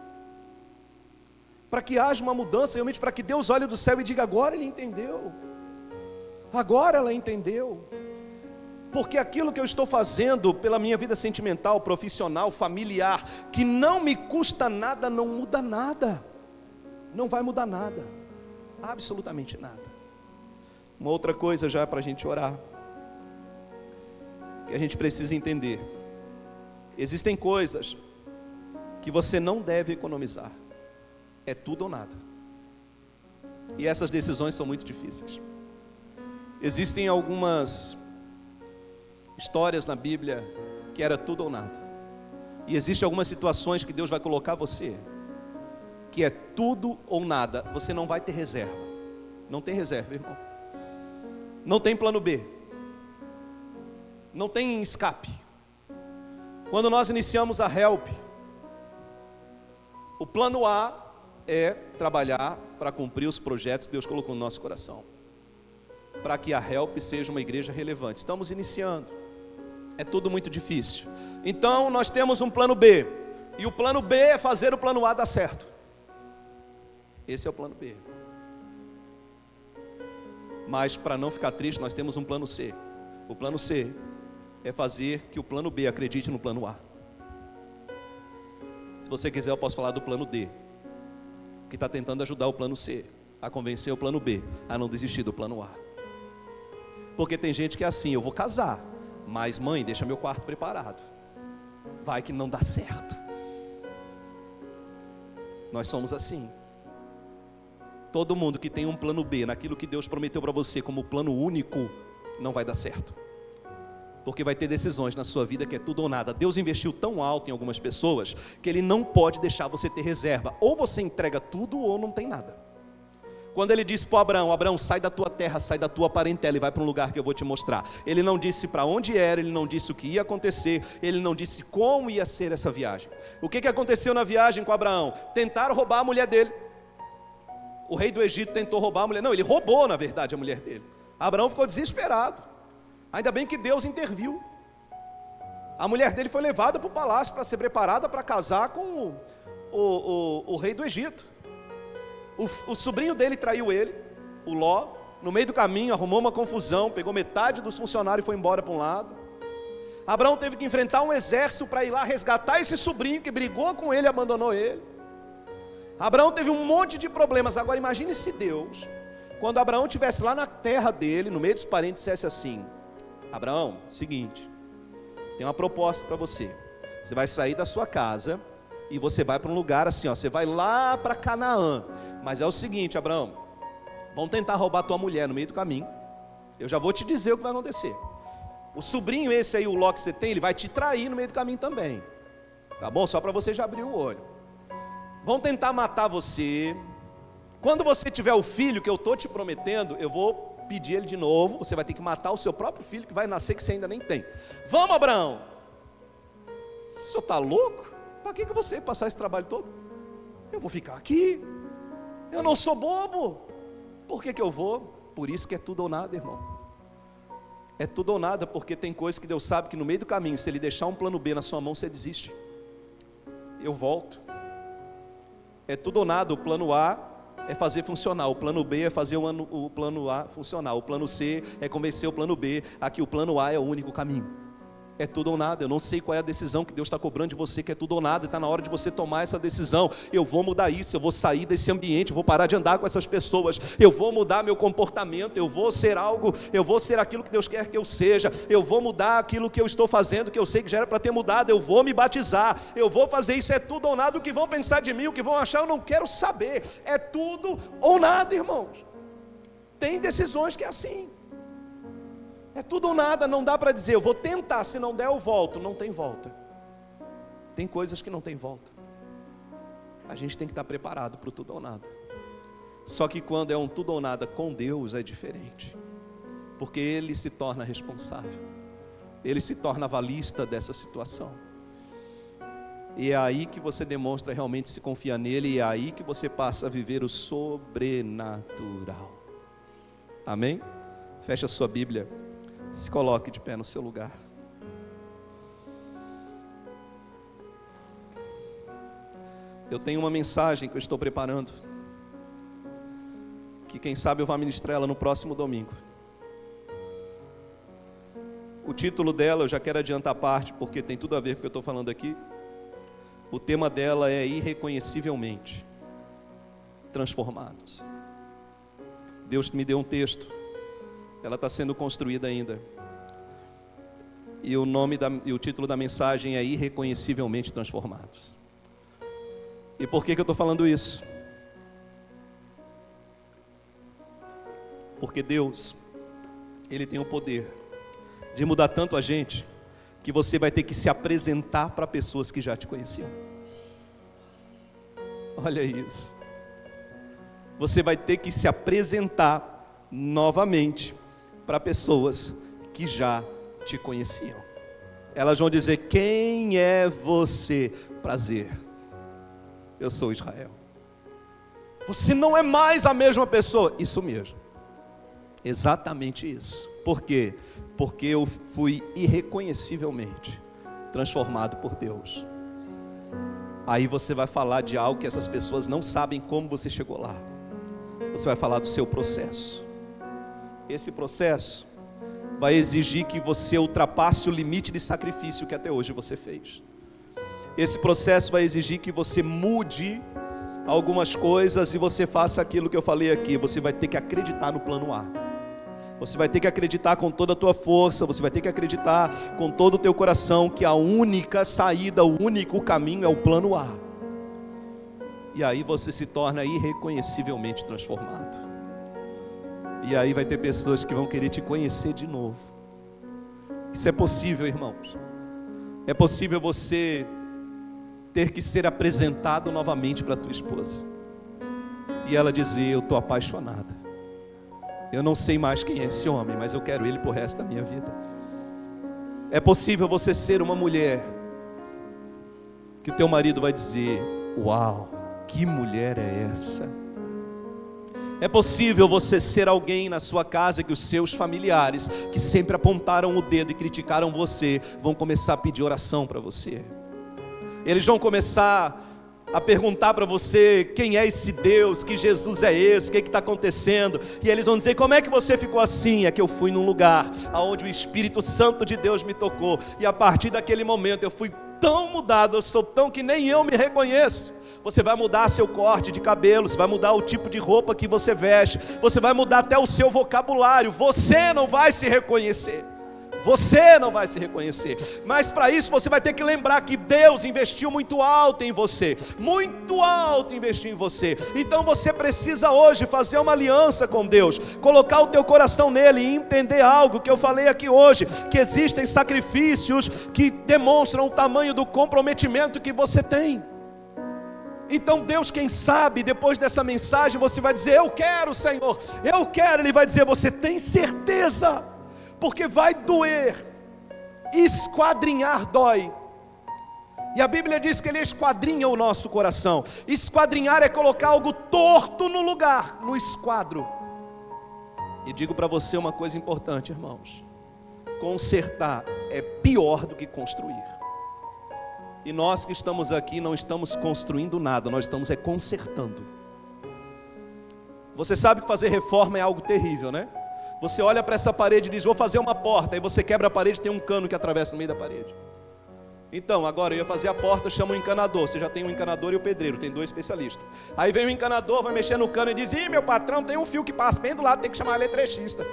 Para que haja uma mudança, realmente para que Deus olhe do céu e diga, agora ele entendeu. Agora ela entendeu. Porque aquilo que eu estou fazendo pela minha vida sentimental, profissional, familiar, que não me custa nada, não muda nada. Não vai mudar nada. Absolutamente nada. Uma outra coisa já para a gente orar, que a gente precisa entender. Existem coisas que você não deve economizar. É tudo ou nada. E essas decisões são muito difíceis. Existem algumas histórias na Bíblia que era tudo ou nada. E existem algumas situações que Deus vai colocar você, que é tudo ou nada. Você não vai ter reserva. Não tem reserva, irmão. Não tem plano B. Não tem escape. Quando nós iniciamos a HELP, o plano A é trabalhar para cumprir os projetos que Deus colocou no nosso coração, para que a HELP seja uma igreja relevante. Estamos iniciando. É tudo muito difícil. Então nós temos um plano B. E o plano B é fazer o plano A dar certo. Esse é o plano B. Mas para não ficar triste, nós temos um plano C. O plano C é fazer que o plano B acredite no plano A. Se você quiser, eu posso falar do plano D, que está tentando ajudar o plano C a convencer o plano B a não desistir do plano A. Porque tem gente que é assim, eu vou casar, mas mãe, deixa meu quarto preparado, vai que não dá certo. Nós somos assim. Todo mundo que tem um plano B naquilo que Deus prometeu para você como plano único, não vai dar certo. Porque vai ter decisões na sua vida que é tudo ou nada. Deus investiu tão alto em algumas pessoas que Ele não pode deixar você ter reserva. Ou você entrega tudo ou não tem nada. Quando Ele disse para Abraão, Abraão, sai da tua terra, sai da tua parentela e vai para um lugar que eu vou te mostrar. Ele não disse para onde era, Ele não disse o que ia acontecer, Ele não disse como ia ser essa viagem. O que aconteceu na viagem com Abraão? Tentaram roubar a mulher dele. O rei do Egito tentou roubar a mulher. Não, ele roubou na verdade a mulher dele. Abraão ficou desesperado. Ainda bem que Deus interviu. A mulher dele foi levada para o palácio para ser preparada para casar com o rei do Egito. O sobrinho dele traiu ele, o Ló. No meio do caminho arrumou uma confusão, pegou metade dos funcionários e foi embora para um lado. Abraão teve que enfrentar um exército para ir lá resgatar esse sobrinho que brigou com ele e abandonou ele. Abraão teve um monte de problemas. Agora imagine se Deus, quando Abraão estivesse lá na terra dele, no meio dos parentes, dissesse assim: Abraão, seguinte, tem uma proposta para você. Você vai sair da sua casa e você vai para um lugar assim, ó, você vai lá para Canaã. Mas é o seguinte, Abraão, vão tentar roubar tua mulher no meio do caminho. Eu já vou te dizer o que vai acontecer. O sobrinho esse aí, o Ló que você tem, ele vai te trair no meio do caminho também. Tá bom? Só para você já abrir o olho. Vão tentar matar você. Quando você tiver o filho que eu estou te prometendo, eu vou pedir ele de novo. Você vai ter que matar o seu próprio filho que vai nascer, que você ainda nem tem. Vamos, Abraão. O senhor está louco? Para que você vai passar esse trabalho todo? Eu vou ficar aqui. Eu não sou bobo. Por que eu vou? Por isso que é tudo ou nada, irmão. É tudo ou nada, porque tem coisas que Deus sabe que no meio do caminho, se Ele deixar um plano B na sua mão, você desiste. Eu volto. É tudo ou nada. O plano A é fazer funcionar, o plano B é fazer o plano A funcionar, o plano C é convencer o plano B. Aqui o plano A é o único caminho. É tudo ou nada. Eu não sei qual é a decisão que Deus está cobrando de você, que é tudo ou nada. Está na hora de você tomar essa decisão. Eu vou mudar isso, eu vou sair desse ambiente, eu vou parar de andar com essas pessoas, eu vou mudar meu comportamento, eu vou ser algo, eu vou ser aquilo que Deus quer que eu seja, eu vou mudar aquilo que eu estou fazendo, que eu sei que já era para ter mudado, eu vou me batizar, eu vou fazer isso. É tudo ou nada. O que vão pensar de mim, o que vão achar, eu não quero saber. É tudo ou nada, irmãos. Tem decisões que é assim. É tudo ou nada. Não dá para dizer, eu vou tentar, se não der eu volto. Não tem volta. Tem coisas que não tem volta. A gente tem que estar preparado para o tudo ou nada. Só que quando é um tudo ou nada com Deus é diferente, porque Ele se torna responsável. ele se torna avalista dessa situação. E é aí que você demonstra realmente se confia nele, e é aí que você passa a viver o sobrenatural. Amém? Feche a sua Bíblia, se coloque de pé no seu lugar. Eu tenho uma mensagem que eu estou preparando, que quem sabe eu vou ministrar ela no próximo domingo. O título dela, eu já quero adiantar a parte, porque tem tudo a ver com o que eu estou falando aqui. O tema dela é irreconhecivelmente transformados. Deus me deu um texto, ela está sendo construída ainda. E o título da mensagem é irreconhecivelmente transformados. E por que eu estou falando isso? Porque Deus, Ele tem o poder de mudar tanto a gente, que você vai ter que se apresentar para pessoas que já te conheciam. Olha isso. Você vai ter que se apresentar novamente para pessoas que já te conheciam. Elas vão dizer: quem é você? Prazer, eu sou Israel. Você não é mais a mesma pessoa. Isso mesmo, exatamente isso. Por quê? Porque eu fui irreconhecivelmente transformado por Deus. Aí você vai falar de algo que essas pessoas não sabem como você chegou lá. Você vai falar do seu processo. Esse processo vai exigir que você ultrapasse o limite de sacrifício que até hoje você fez. Esse processo vai exigir que você mude algumas coisas e você faça aquilo que eu falei aqui. Você vai ter que acreditar no plano A. Você vai ter que acreditar com toda a tua força, você vai ter que acreditar com todo o teu coração que a única saída, o único caminho é o plano A. E aí você se torna irreconhecivelmente transformado. E aí vai ter pessoas que vão querer te conhecer de novo. Isso é possível, irmãos. É possível você ter que ser apresentado novamente para a tua esposa. E ela dizer: eu estou apaixonada. Eu não sei mais quem é esse homem, mas eu quero ele para o resto da minha vida. É possível você ser uma mulher que o teu marido vai dizer: uau, que mulher é essa? É possível você ser alguém na sua casa que os seus familiares, que sempre apontaram o dedo e criticaram você, vão começar a pedir oração para você. Eles vão começar a perguntar para você: quem é esse Deus? Que Jesus é esse? O que está acontecendo? E eles vão dizer: como é que você ficou assim? É que eu fui num lugar onde o Espírito Santo de Deus me tocou, e a partir daquele momento eu fui tão mudado, eu sou tão que nem eu me reconheço. Você vai mudar seu corte de cabelo, você vai mudar o tipo de roupa que você veste, você vai mudar até o seu vocabulário. Você não vai se reconhecer. Você não vai se reconhecer. Mas para isso você vai ter que lembrar que Deus investiu muito alto em você. Muito alto investiu em você. Então você precisa hoje fazer uma aliança com Deus, colocar o teu coração nele e entender algo que eu falei aqui hoje, que existem sacrifícios que demonstram o tamanho do comprometimento que você tem. Então Deus, quem sabe, depois dessa mensagem você vai dizer: eu quero, Senhor, eu quero. Ele vai dizer: você tem certeza? Porque vai doer. Esquadrinhar dói. E a Bíblia diz que Ele esquadrinha o nosso coração. Esquadrinhar é colocar algo torto no lugar, no esquadro. E digo para você uma coisa importante, irmãos: consertar é pior do que construir. E nós que estamos aqui não estamos construindo nada, nós estamos consertando. Você sabe que fazer reforma é algo terrível, né? Você olha para essa parede e diz: vou fazer uma porta. Aí você quebra a parede e tem um cano que atravessa no meio da parede. Então, agora eu ia fazer a porta, chama o encanador. Você já tem o encanador e o pedreiro, tem 2 especialistas. Aí vem o encanador, vai mexer no cano e diz: ih, meu patrão, tem um fio que passa bem do lado, tem que chamar eletricista.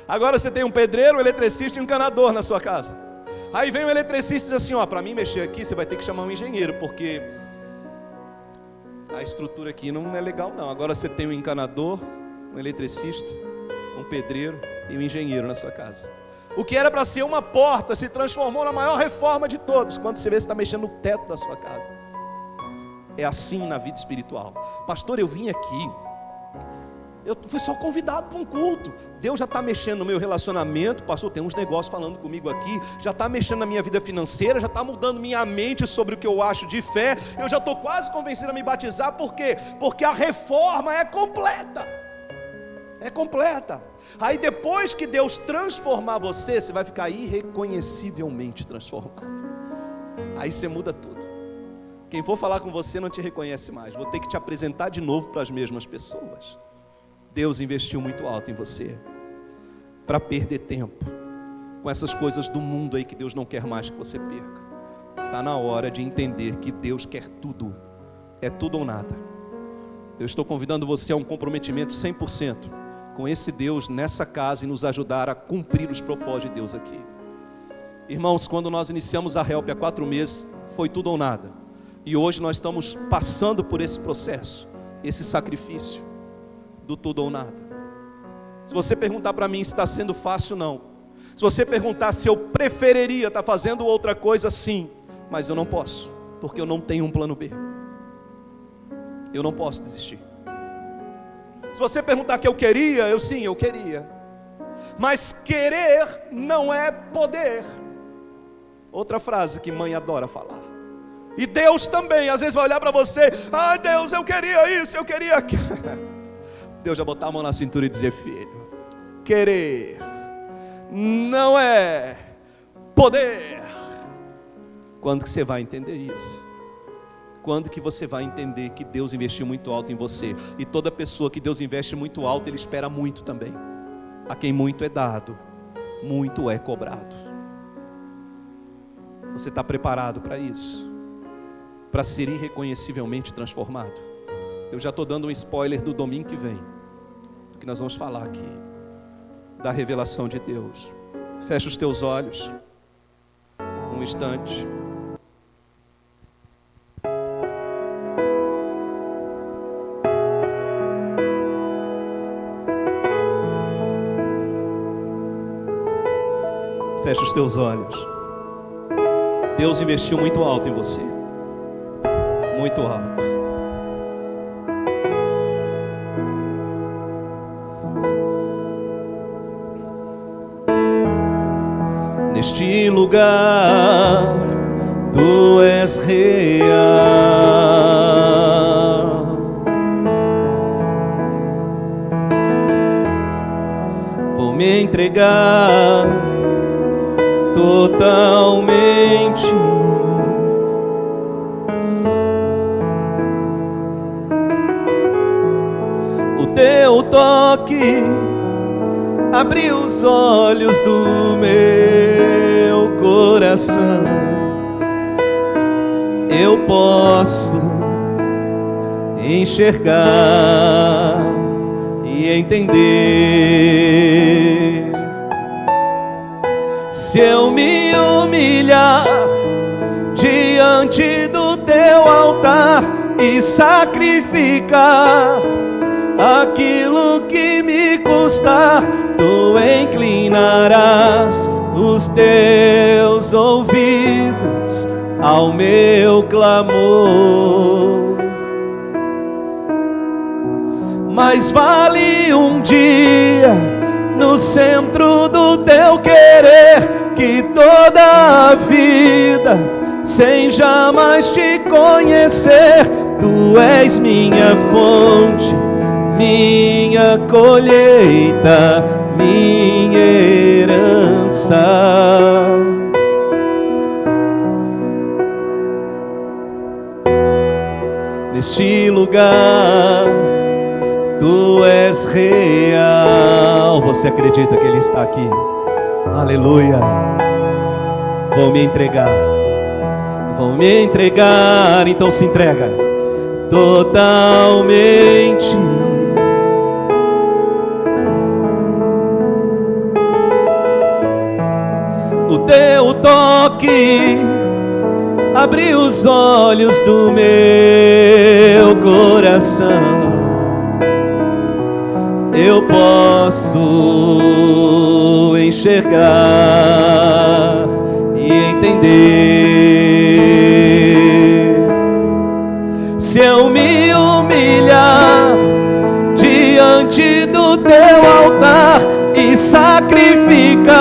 Agora você tem um pedreiro, um eletricista e um encanador na sua casa. Aí vem o eletricista e diz assim: ó, para mim mexer aqui você vai ter que chamar um engenheiro, porque a estrutura aqui não é legal não. Agora você tem um encanador, um eletricista, um pedreiro e um engenheiro na sua casa. O que era para ser uma porta se transformou na maior reforma de todos. Quando você vê, você está mexendo no teto da sua casa. É assim na vida espiritual. Pastor, eu vim aqui Eu fui só convidado para um culto. Deus já está mexendo no meu relacionamento. Pastor, tem uns negócios falando comigo aqui. Já está mexendo na minha vida financeira. Já está mudando minha mente sobre o que eu acho de fé. Eu já estou quase convencido a me batizar. Por quê? Porque a reforma é completa. É completa. Aí depois que Deus transformar você, você vai ficar irreconhecivelmente transformado. Aí você muda tudo. Quem for falar com você não te reconhece mais. Vou ter que te apresentar de novo para as mesmas pessoas. Deus investiu muito alto em você para perder tempo com essas coisas do mundo aí que Deus não quer mais que você perca. Está na hora de entender que Deus quer tudo. É tudo ou nada. Eu estou convidando você a um comprometimento 100% com esse Deus nessa casa e nos ajudar a cumprir os propósitos de Deus aqui. Irmãos, quando nós iniciamos a Help há 4 meses, foi tudo ou nada. E hoje nós estamos passando por esse processo, esse sacrifício do tudo ou nada. Se você perguntar para mim se está sendo fácil, não. Se você perguntar se eu preferiria estar fazendo outra coisa, sim. Mas eu não posso, porque eu não tenho um plano B. Eu não posso desistir. Se você perguntar que eu queria, eu queria. Mas querer não é poder. Outra frase que mãe adora falar. E Deus também, às vezes vai olhar para você, ah Deus, eu queria isso, eu queria aquilo. Deus já botar a mão na cintura e dizer, filho, querer não é poder. Quando que você vai entender isso? Quando que você vai entender que Deus investiu muito alto em você? E toda pessoa que Deus investe muito alto, Ele espera muito também. A quem muito é dado, muito é cobrado. Você está preparado para isso? Para ser irreconhecivelmente transformado? Eu já estou dando um spoiler do domingo que vem, do que nós vamos falar aqui, da revelação de Deus. Fecha os teus olhos, um instante. Fecha os teus olhos. Deus investiu muito alto em você, muito alto. Neste lugar, Tu és real. Vou me entregar totalmente. O Teu toque abriu os olhos do meu coração. Eu posso enxergar e entender. Se eu me humilhar diante do Teu altar e sacrificar aquilo que me custar, Tu inclinarás os Teus ouvidos ao meu clamor. Mas vale um dia no centro do Teu querer, que toda a vida sem jamais Te conhecer. Tu és minha fonte, minha colheita, minha herança. Neste lugar, Tu és real. Você acredita que Ele está aqui? Aleluia. Vou me entregar. Vou me entregar. Então se entrega totalmente. O Teu toque abriu os olhos do meu coração. Eu posso enxergar e entender. Se eu me humilhar diante teu altar e sacrificar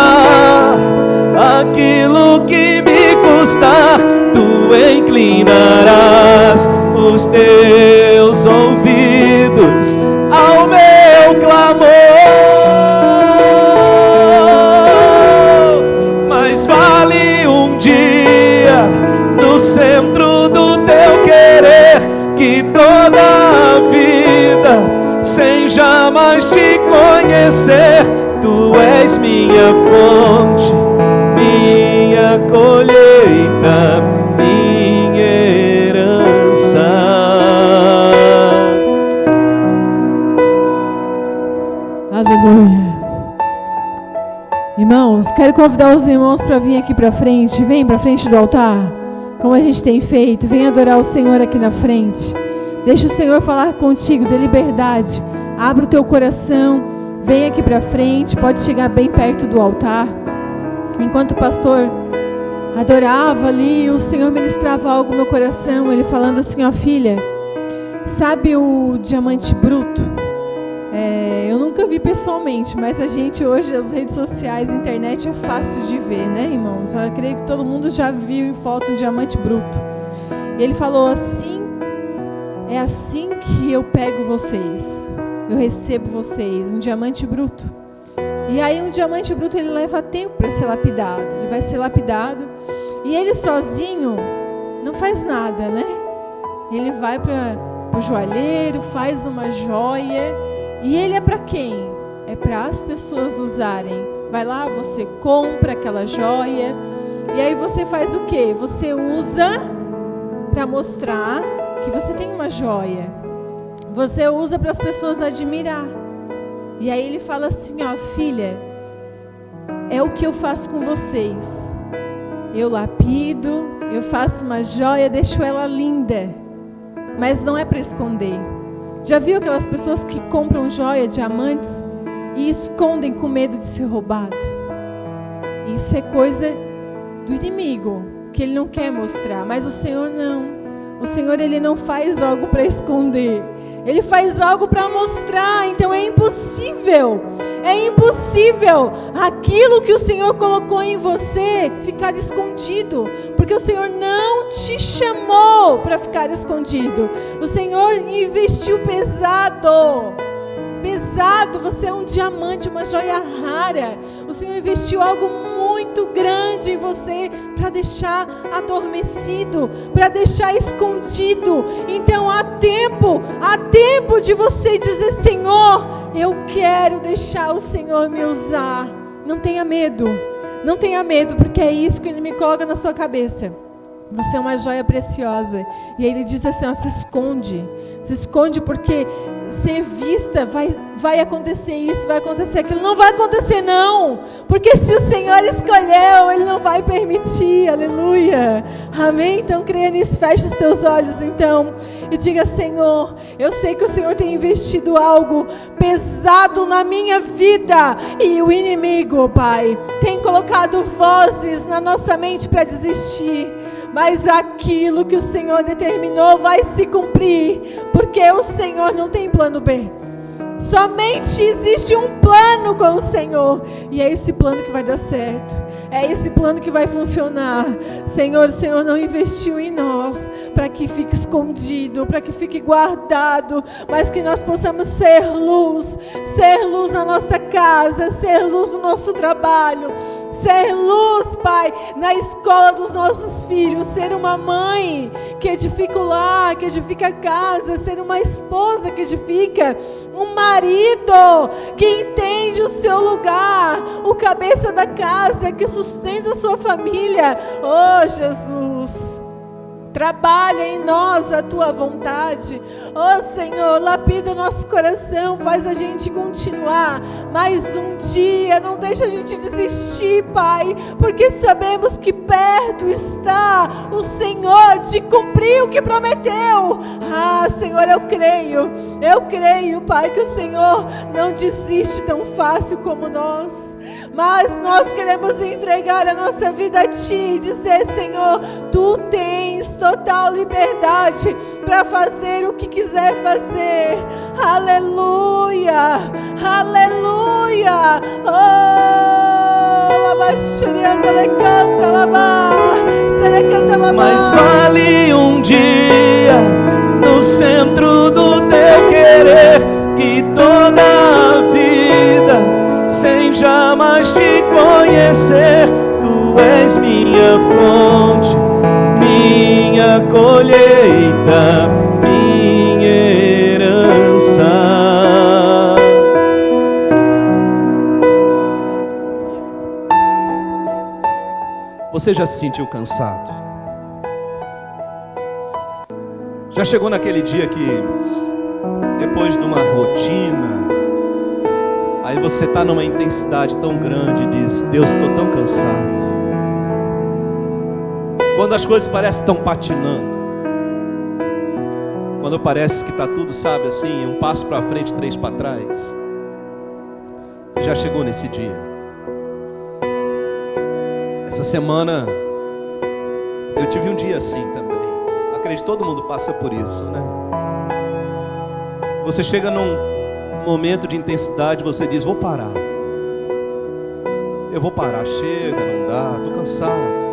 aquilo que me custar. Tu inclinarás os teus ouvidos ao meu clamor. Mas vale um dia no centro do teu querer que toda a vida sem jamais te conhecer. Tu és minha fonte, minha colheita, minha herança. Aleluia. Irmãos, quero convidar os irmãos para vir aqui para frente. Vem para frente do altar, como a gente tem feito. Vem adorar o Senhor aqui na frente. Deixa o Senhor falar contigo, dê liberdade. Abra o teu coração, vem aqui para frente. Pode chegar bem perto do altar. Enquanto o pastor adorava ali, o Senhor ministrava algo no meu coração. Ele falando assim: ó filha, sabe o diamante bruto? Eu nunca vi pessoalmente, mas a gente hoje, as redes sociais, a internet é fácil de ver, né, irmãos? Eu creio que todo mundo já viu em foto um diamante bruto. E ele falou assim: é assim que eu pego vocês, eu recebo vocês, um diamante bruto. E aí um diamante bruto, ele leva tempo para ser lapidado, ele vai ser lapidado, e ele sozinho não faz nada, né? Ele vai para o joalheiro, faz uma joia. E ele é para quem? É para as pessoas usarem. Vai lá, você compra aquela joia. E aí você faz o quê? Você usa para mostrar que você tem uma joia. Você usa para as pessoas admirar. E aí ele fala assim: ó filha, é o que eu faço com vocês. Eu lapido, eu faço uma joia, deixo ela linda. Mas não é para esconder. Já viu aquelas pessoas que compram joia, diamantes e escondem com medo de ser roubado? Isso é coisa do inimigo, que ele não quer mostrar. Mas o Senhor não. O Senhor, ele não faz algo para esconder. Ele faz algo para mostrar. Então é impossível aquilo que o Senhor colocou em você ficar escondido, porque o Senhor não te chamou para ficar escondido. O Senhor investiu pesado, você é um diamante, uma joia rara. O Senhor investiu algo muito grande em você para deixar adormecido, para deixar escondido. Então há tempo de você dizer: Senhor, eu quero deixar o Senhor me usar. Não tenha medo, porque é isso que Ele me coloca na sua cabeça. Você é uma joia preciosa. E aí Ele diz assim: ó, se esconde, porque ser vista vai acontecer isso, vai acontecer aquilo. Não vai acontecer não, porque se o Senhor escolheu, Ele não vai permitir. Aleluia, amém? Então creia nisso, feche os teus olhos então e diga: Senhor, eu sei que o Senhor tem investido algo pesado na minha vida, e o inimigo, Pai, tem colocado vozes na nossa mente para desistir. Mas aquilo que o Senhor determinou vai se cumprir, porque o Senhor não tem plano B. Somente existe um plano com o Senhor, e é esse plano que vai dar certo, é esse plano que vai funcionar. Senhor, o Senhor não investiu em nós para que fique escondido, para que fique guardado, mas que nós possamos ser luz na nossa casa, ser luz no nosso trabalho, ser luz, Pai, na escola dos nossos filhos, ser uma mãe que edifica o lar, que edifica a casa, ser uma esposa que edifica, um marido que entende o seu lugar, o cabeça da casa que sustenta a sua família. Oh Jesus, trabalha em nós a Tua vontade. Oh Senhor, lapida o nosso coração, faz a gente continuar mais um dia, não deixa a gente desistir, Pai, porque sabemos que perto está o Senhor de cumprir o que prometeu. Senhor, eu creio, Pai, que o Senhor não desiste tão fácil como nós. mas nós queremos entregar a nossa vida a Ti e dizer: Senhor, Tu tens total liberdade para fazer o que quiser fazer. Aleluia, aleluia. Mas vale um dia no centro do Teu querer que toda a vida sem jamais Te conhecer. Tu és minha fonte, minha colheita, minha herança. Você já se sentiu cansado? Já chegou naquele dia que, depois de uma rotina, aí você está numa intensidade tão grande e diz: Deus, estou tão cansado. Quando as coisas parecem que estão patinando, quando parece que está tudo, sabe assim, um passo para frente, 3 para trás. Você já chegou nesse dia? Essa semana eu tive um dia assim também. Acredito que todo mundo passa por isso, né? Você chega num momento de intensidade, você diz: vou parar. Eu vou parar, chega, não dá, estou cansado.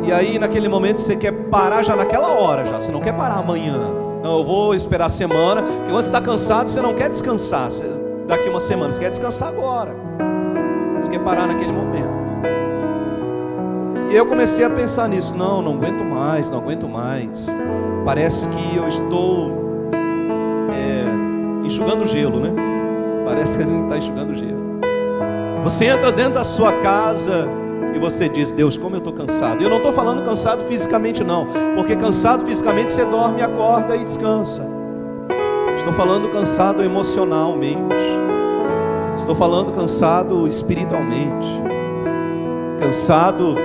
E aí naquele momento você quer parar já naquela hora, já. Você não quer parar amanhã. Não, eu vou esperar a semana, porque quando você está cansado, você não quer descansar daqui uma semana, você quer descansar agora. Você quer parar naquele momento. E eu comecei a pensar nisso. Não aguento mais, não aguento mais. Parece que eu estou enxugando gelo, né? Parece que a gente está enxugando gelo. Você entra dentro da sua casa e você diz: Deus, como eu estou cansado. E eu não estou falando cansado fisicamente não, porque cansado fisicamente você dorme, acorda e descansa. Estou falando cansado emocionalmente. Estou falando cansado espiritualmente. Cansado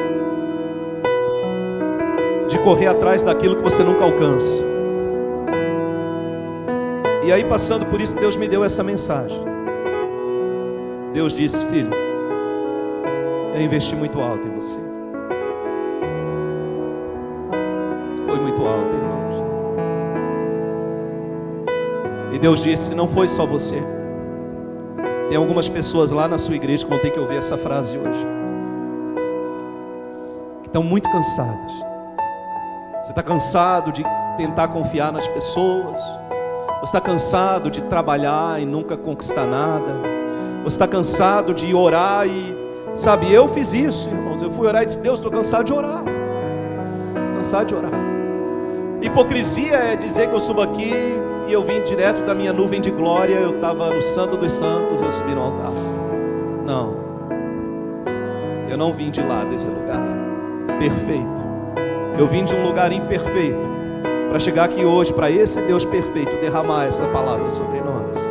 de correr atrás daquilo que você nunca alcança. E aí, passando por isso, Deus me deu essa mensagem. Deus disse: filho, eu investi muito alto em você. Foi muito alto, irmãos. E Deus disse: não foi só você. Tem algumas pessoas lá na sua igreja que vão ter que ouvir essa frase hoje, que estão muito cansadas. Você está cansado de tentar confiar nas pessoas. Você está cansado de trabalhar e nunca conquistar nada. Você está cansado de orar e... Sabe, eu fiz isso, irmãos. Eu fui orar e disse: Deus, estou cansado de orar. Cansado de orar. Hipocrisia é dizer que eu subo aqui e eu vim direto da minha nuvem de glória. Eu estava no Santo dos Santos, eu subi no altar. Não. Eu não vim de lá, desse lugar perfeito. Eu vim de um lugar imperfeito para chegar aqui hoje, para esse Deus perfeito derramar essa palavra sobre nós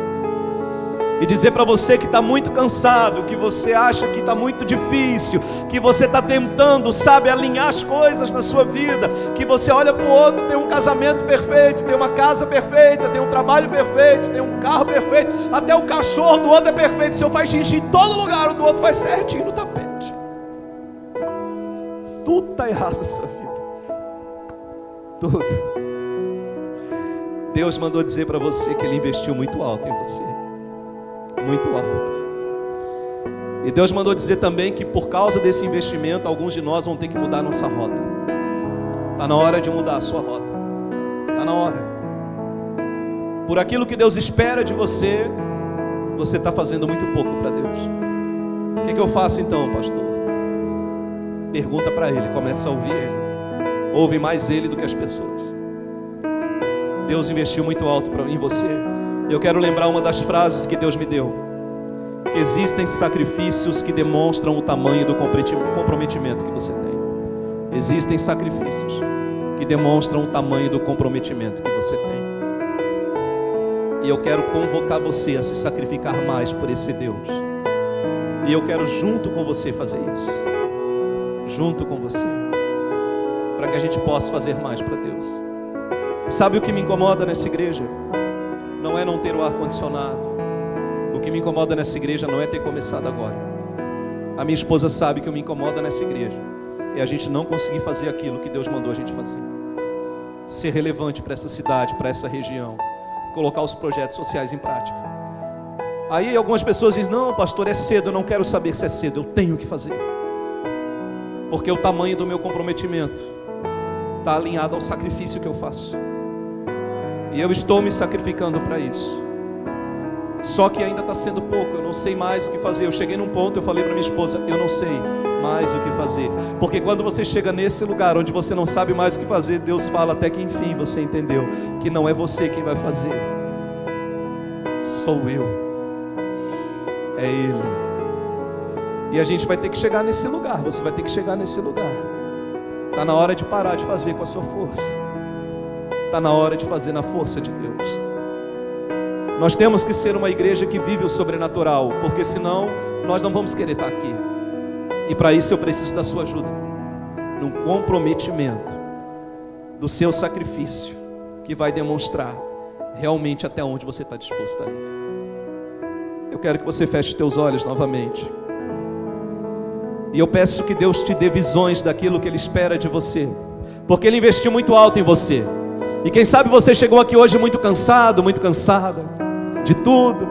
e dizer para você que está muito cansado, que você acha que está muito difícil, que você está tentando, sabe, alinhar as coisas na sua vida, que você olha para o outro, tem um casamento perfeito, tem uma casa perfeita, tem um trabalho perfeito, tem um carro perfeito, até o cachorro do outro é perfeito. O seu faz xixi em todo lugar, o do outro faz certinho no tapete. Tudo está errado na sua vida. Tudo. Deus mandou dizer para você que Ele investiu muito alto em você. Muito alto. E Deus mandou dizer também que por causa desse investimento, alguns de nós vão ter que mudar a nossa rota. Está na hora de mudar a sua rota. Está na hora. Por aquilo que Deus espera de você, você está fazendo muito pouco para Deus. O que eu faço então, pastor? Pergunta para Ele, começa a ouvir Ele. Ouve mais Ele do que as pessoas. Deus investiu muito alto em você. Eu quero lembrar uma das frases que Deus me deu: que existem sacrifícios que demonstram o tamanho do comprometimento que você tem. Existem sacrifícios que demonstram o tamanho do comprometimento que você tem. E eu quero convocar você a se sacrificar mais por esse Deus. E eu quero junto com você fazer isso. Junto com você. Para que a gente possa fazer mais para Deus. Sabe o que me incomoda nessa igreja? Não é não ter o ar-condicionado. O que me incomoda nessa igreja não é ter começado agora. A minha esposa sabe que o que me incomoda nessa igreja é a gente não conseguir fazer aquilo que Deus mandou a gente fazer. Ser relevante para essa cidade, para essa região. Colocar os projetos sociais em prática. Aí algumas pessoas dizem, não pastor, é cedo, eu não quero saber se é cedo, eu tenho que fazer. Porque o tamanho do meu comprometimento está alinhado ao sacrifício que eu faço. E eu estou me sacrificando para isso. Só que ainda está sendo pouco, eu não sei mais o que fazer. Eu cheguei num ponto, eu falei para minha esposa, eu não sei mais o que fazer. Porque quando você chega nesse lugar onde você não sabe mais o que fazer, Deus fala até que enfim você entendeu que não é você quem vai fazer, sou eu, é Ele. E a gente vai ter que chegar nesse lugar, você vai ter que chegar nesse lugar. Está na hora de parar de fazer com a sua força, está na hora de fazer na força de Deus. Nós temos que ser uma igreja que vive o sobrenatural, porque senão nós não vamos querer estar aqui. E para isso eu preciso da sua ajuda, num comprometimento do seu sacrifício, que vai demonstrar realmente até onde você está disposto a ir. Eu quero que você feche os teus olhos novamente. E eu peço que Deus te dê visões daquilo que Ele espera de você, porque Ele investiu muito alto em você. E quem sabe você chegou aqui hoje muito cansado, muito cansada de tudo.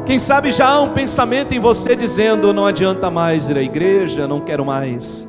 Quem sabe já há um pensamento em você dizendo, não adianta mais ir à igreja, não quero mais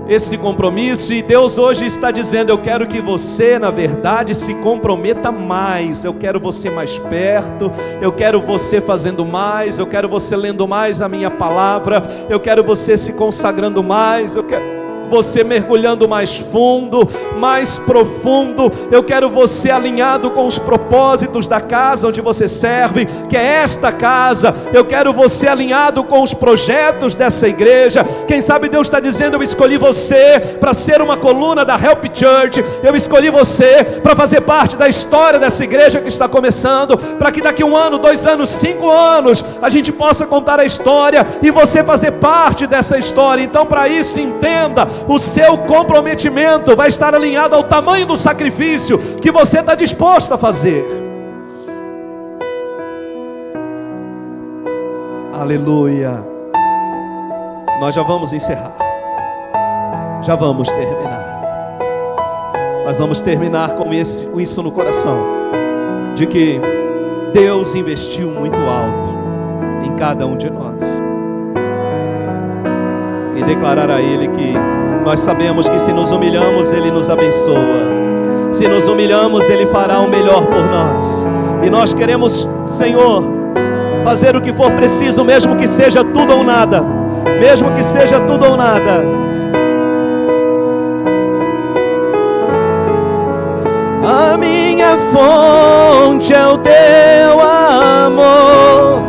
esse compromisso. E Deus hoje está dizendo, eu quero que você na verdade se comprometa mais. Eu quero você mais perto, eu quero você fazendo mais, eu quero você lendo mais a minha palavra, eu quero você se consagrando mais, eu quero você mergulhando mais fundo, mais profundo. Eu quero você alinhado com os propósitos da casa onde você serve, que é esta casa. Eu quero você alinhado com os projetos dessa igreja. Quem sabe Deus está dizendo, eu escolhi você para ser uma coluna da Help Church. Eu escolhi você para fazer parte da história dessa igreja que está começando, para que daqui 1 ano, 2 anos, 5 anos a gente possa contar a história e você fazer parte dessa história. Então, para isso, entenda, o seu comprometimento vai estar alinhado ao tamanho do sacrifício que você está disposto a fazer. Aleluia. Nós já vamos encerrar, já vamos terminar. Nós vamos terminar com isso no coração, de que Deus investiu muito alto em cada um de nós, e declarar a Ele que nós sabemos que se nos humilhamos, Ele nos abençoa. Se nos humilhamos, Ele fará o melhor por nós. E nós queremos, Senhor, fazer o que for preciso, mesmo que seja tudo ou nada. Mesmo que seja tudo ou nada. A minha fonte é o Teu amor,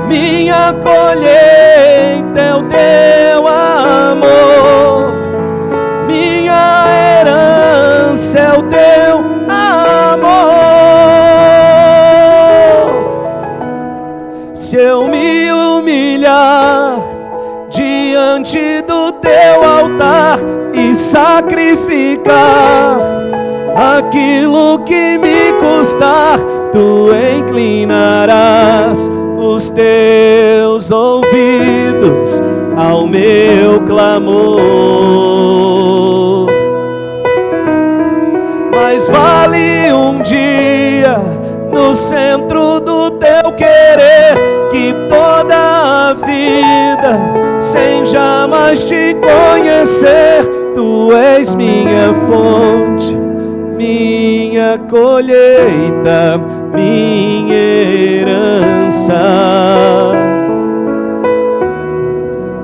minha colheita é o Teu amor, minha herança é o Teu amor. Se eu me humilhar diante do Teu altar e sacrificar aquilo que me custar, Tu inclinarás os Teus ouvidos ao meu clamor. Mas vale um dia no centro do Teu querer que toda a vida sem jamais Te conhecer. Tu és minha fonte, minha colheita, minha herança.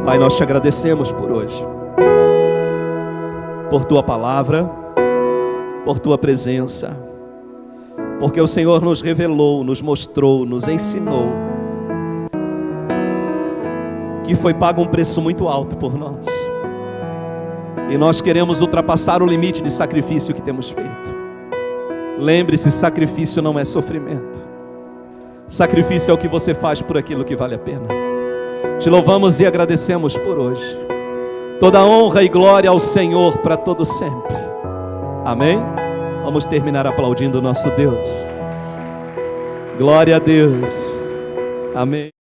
Pai, nós Te agradecemos por hoje, por Tua palavra, por Tua presença, porque o Senhor nos revelou, nos mostrou, nos ensinou que foi pago um preço muito alto por nós, e nós queremos ultrapassar o limite de sacrifício que temos feito. Lembre-se, sacrifício não é sofrimento. Sacrifício é o que você faz por aquilo que vale a pena. Te louvamos e agradecemos por hoje. Toda honra e glória ao Senhor para todo sempre. Amém? Vamos terminar aplaudindo o nosso Deus. Glória a Deus. Amém.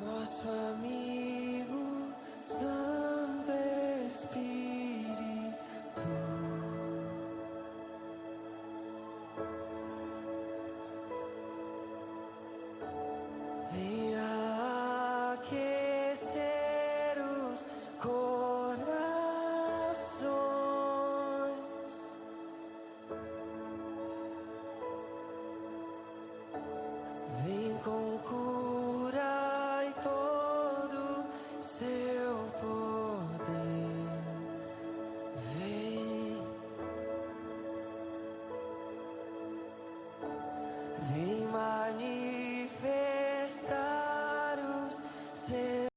Nosso amigo Santo Espírito.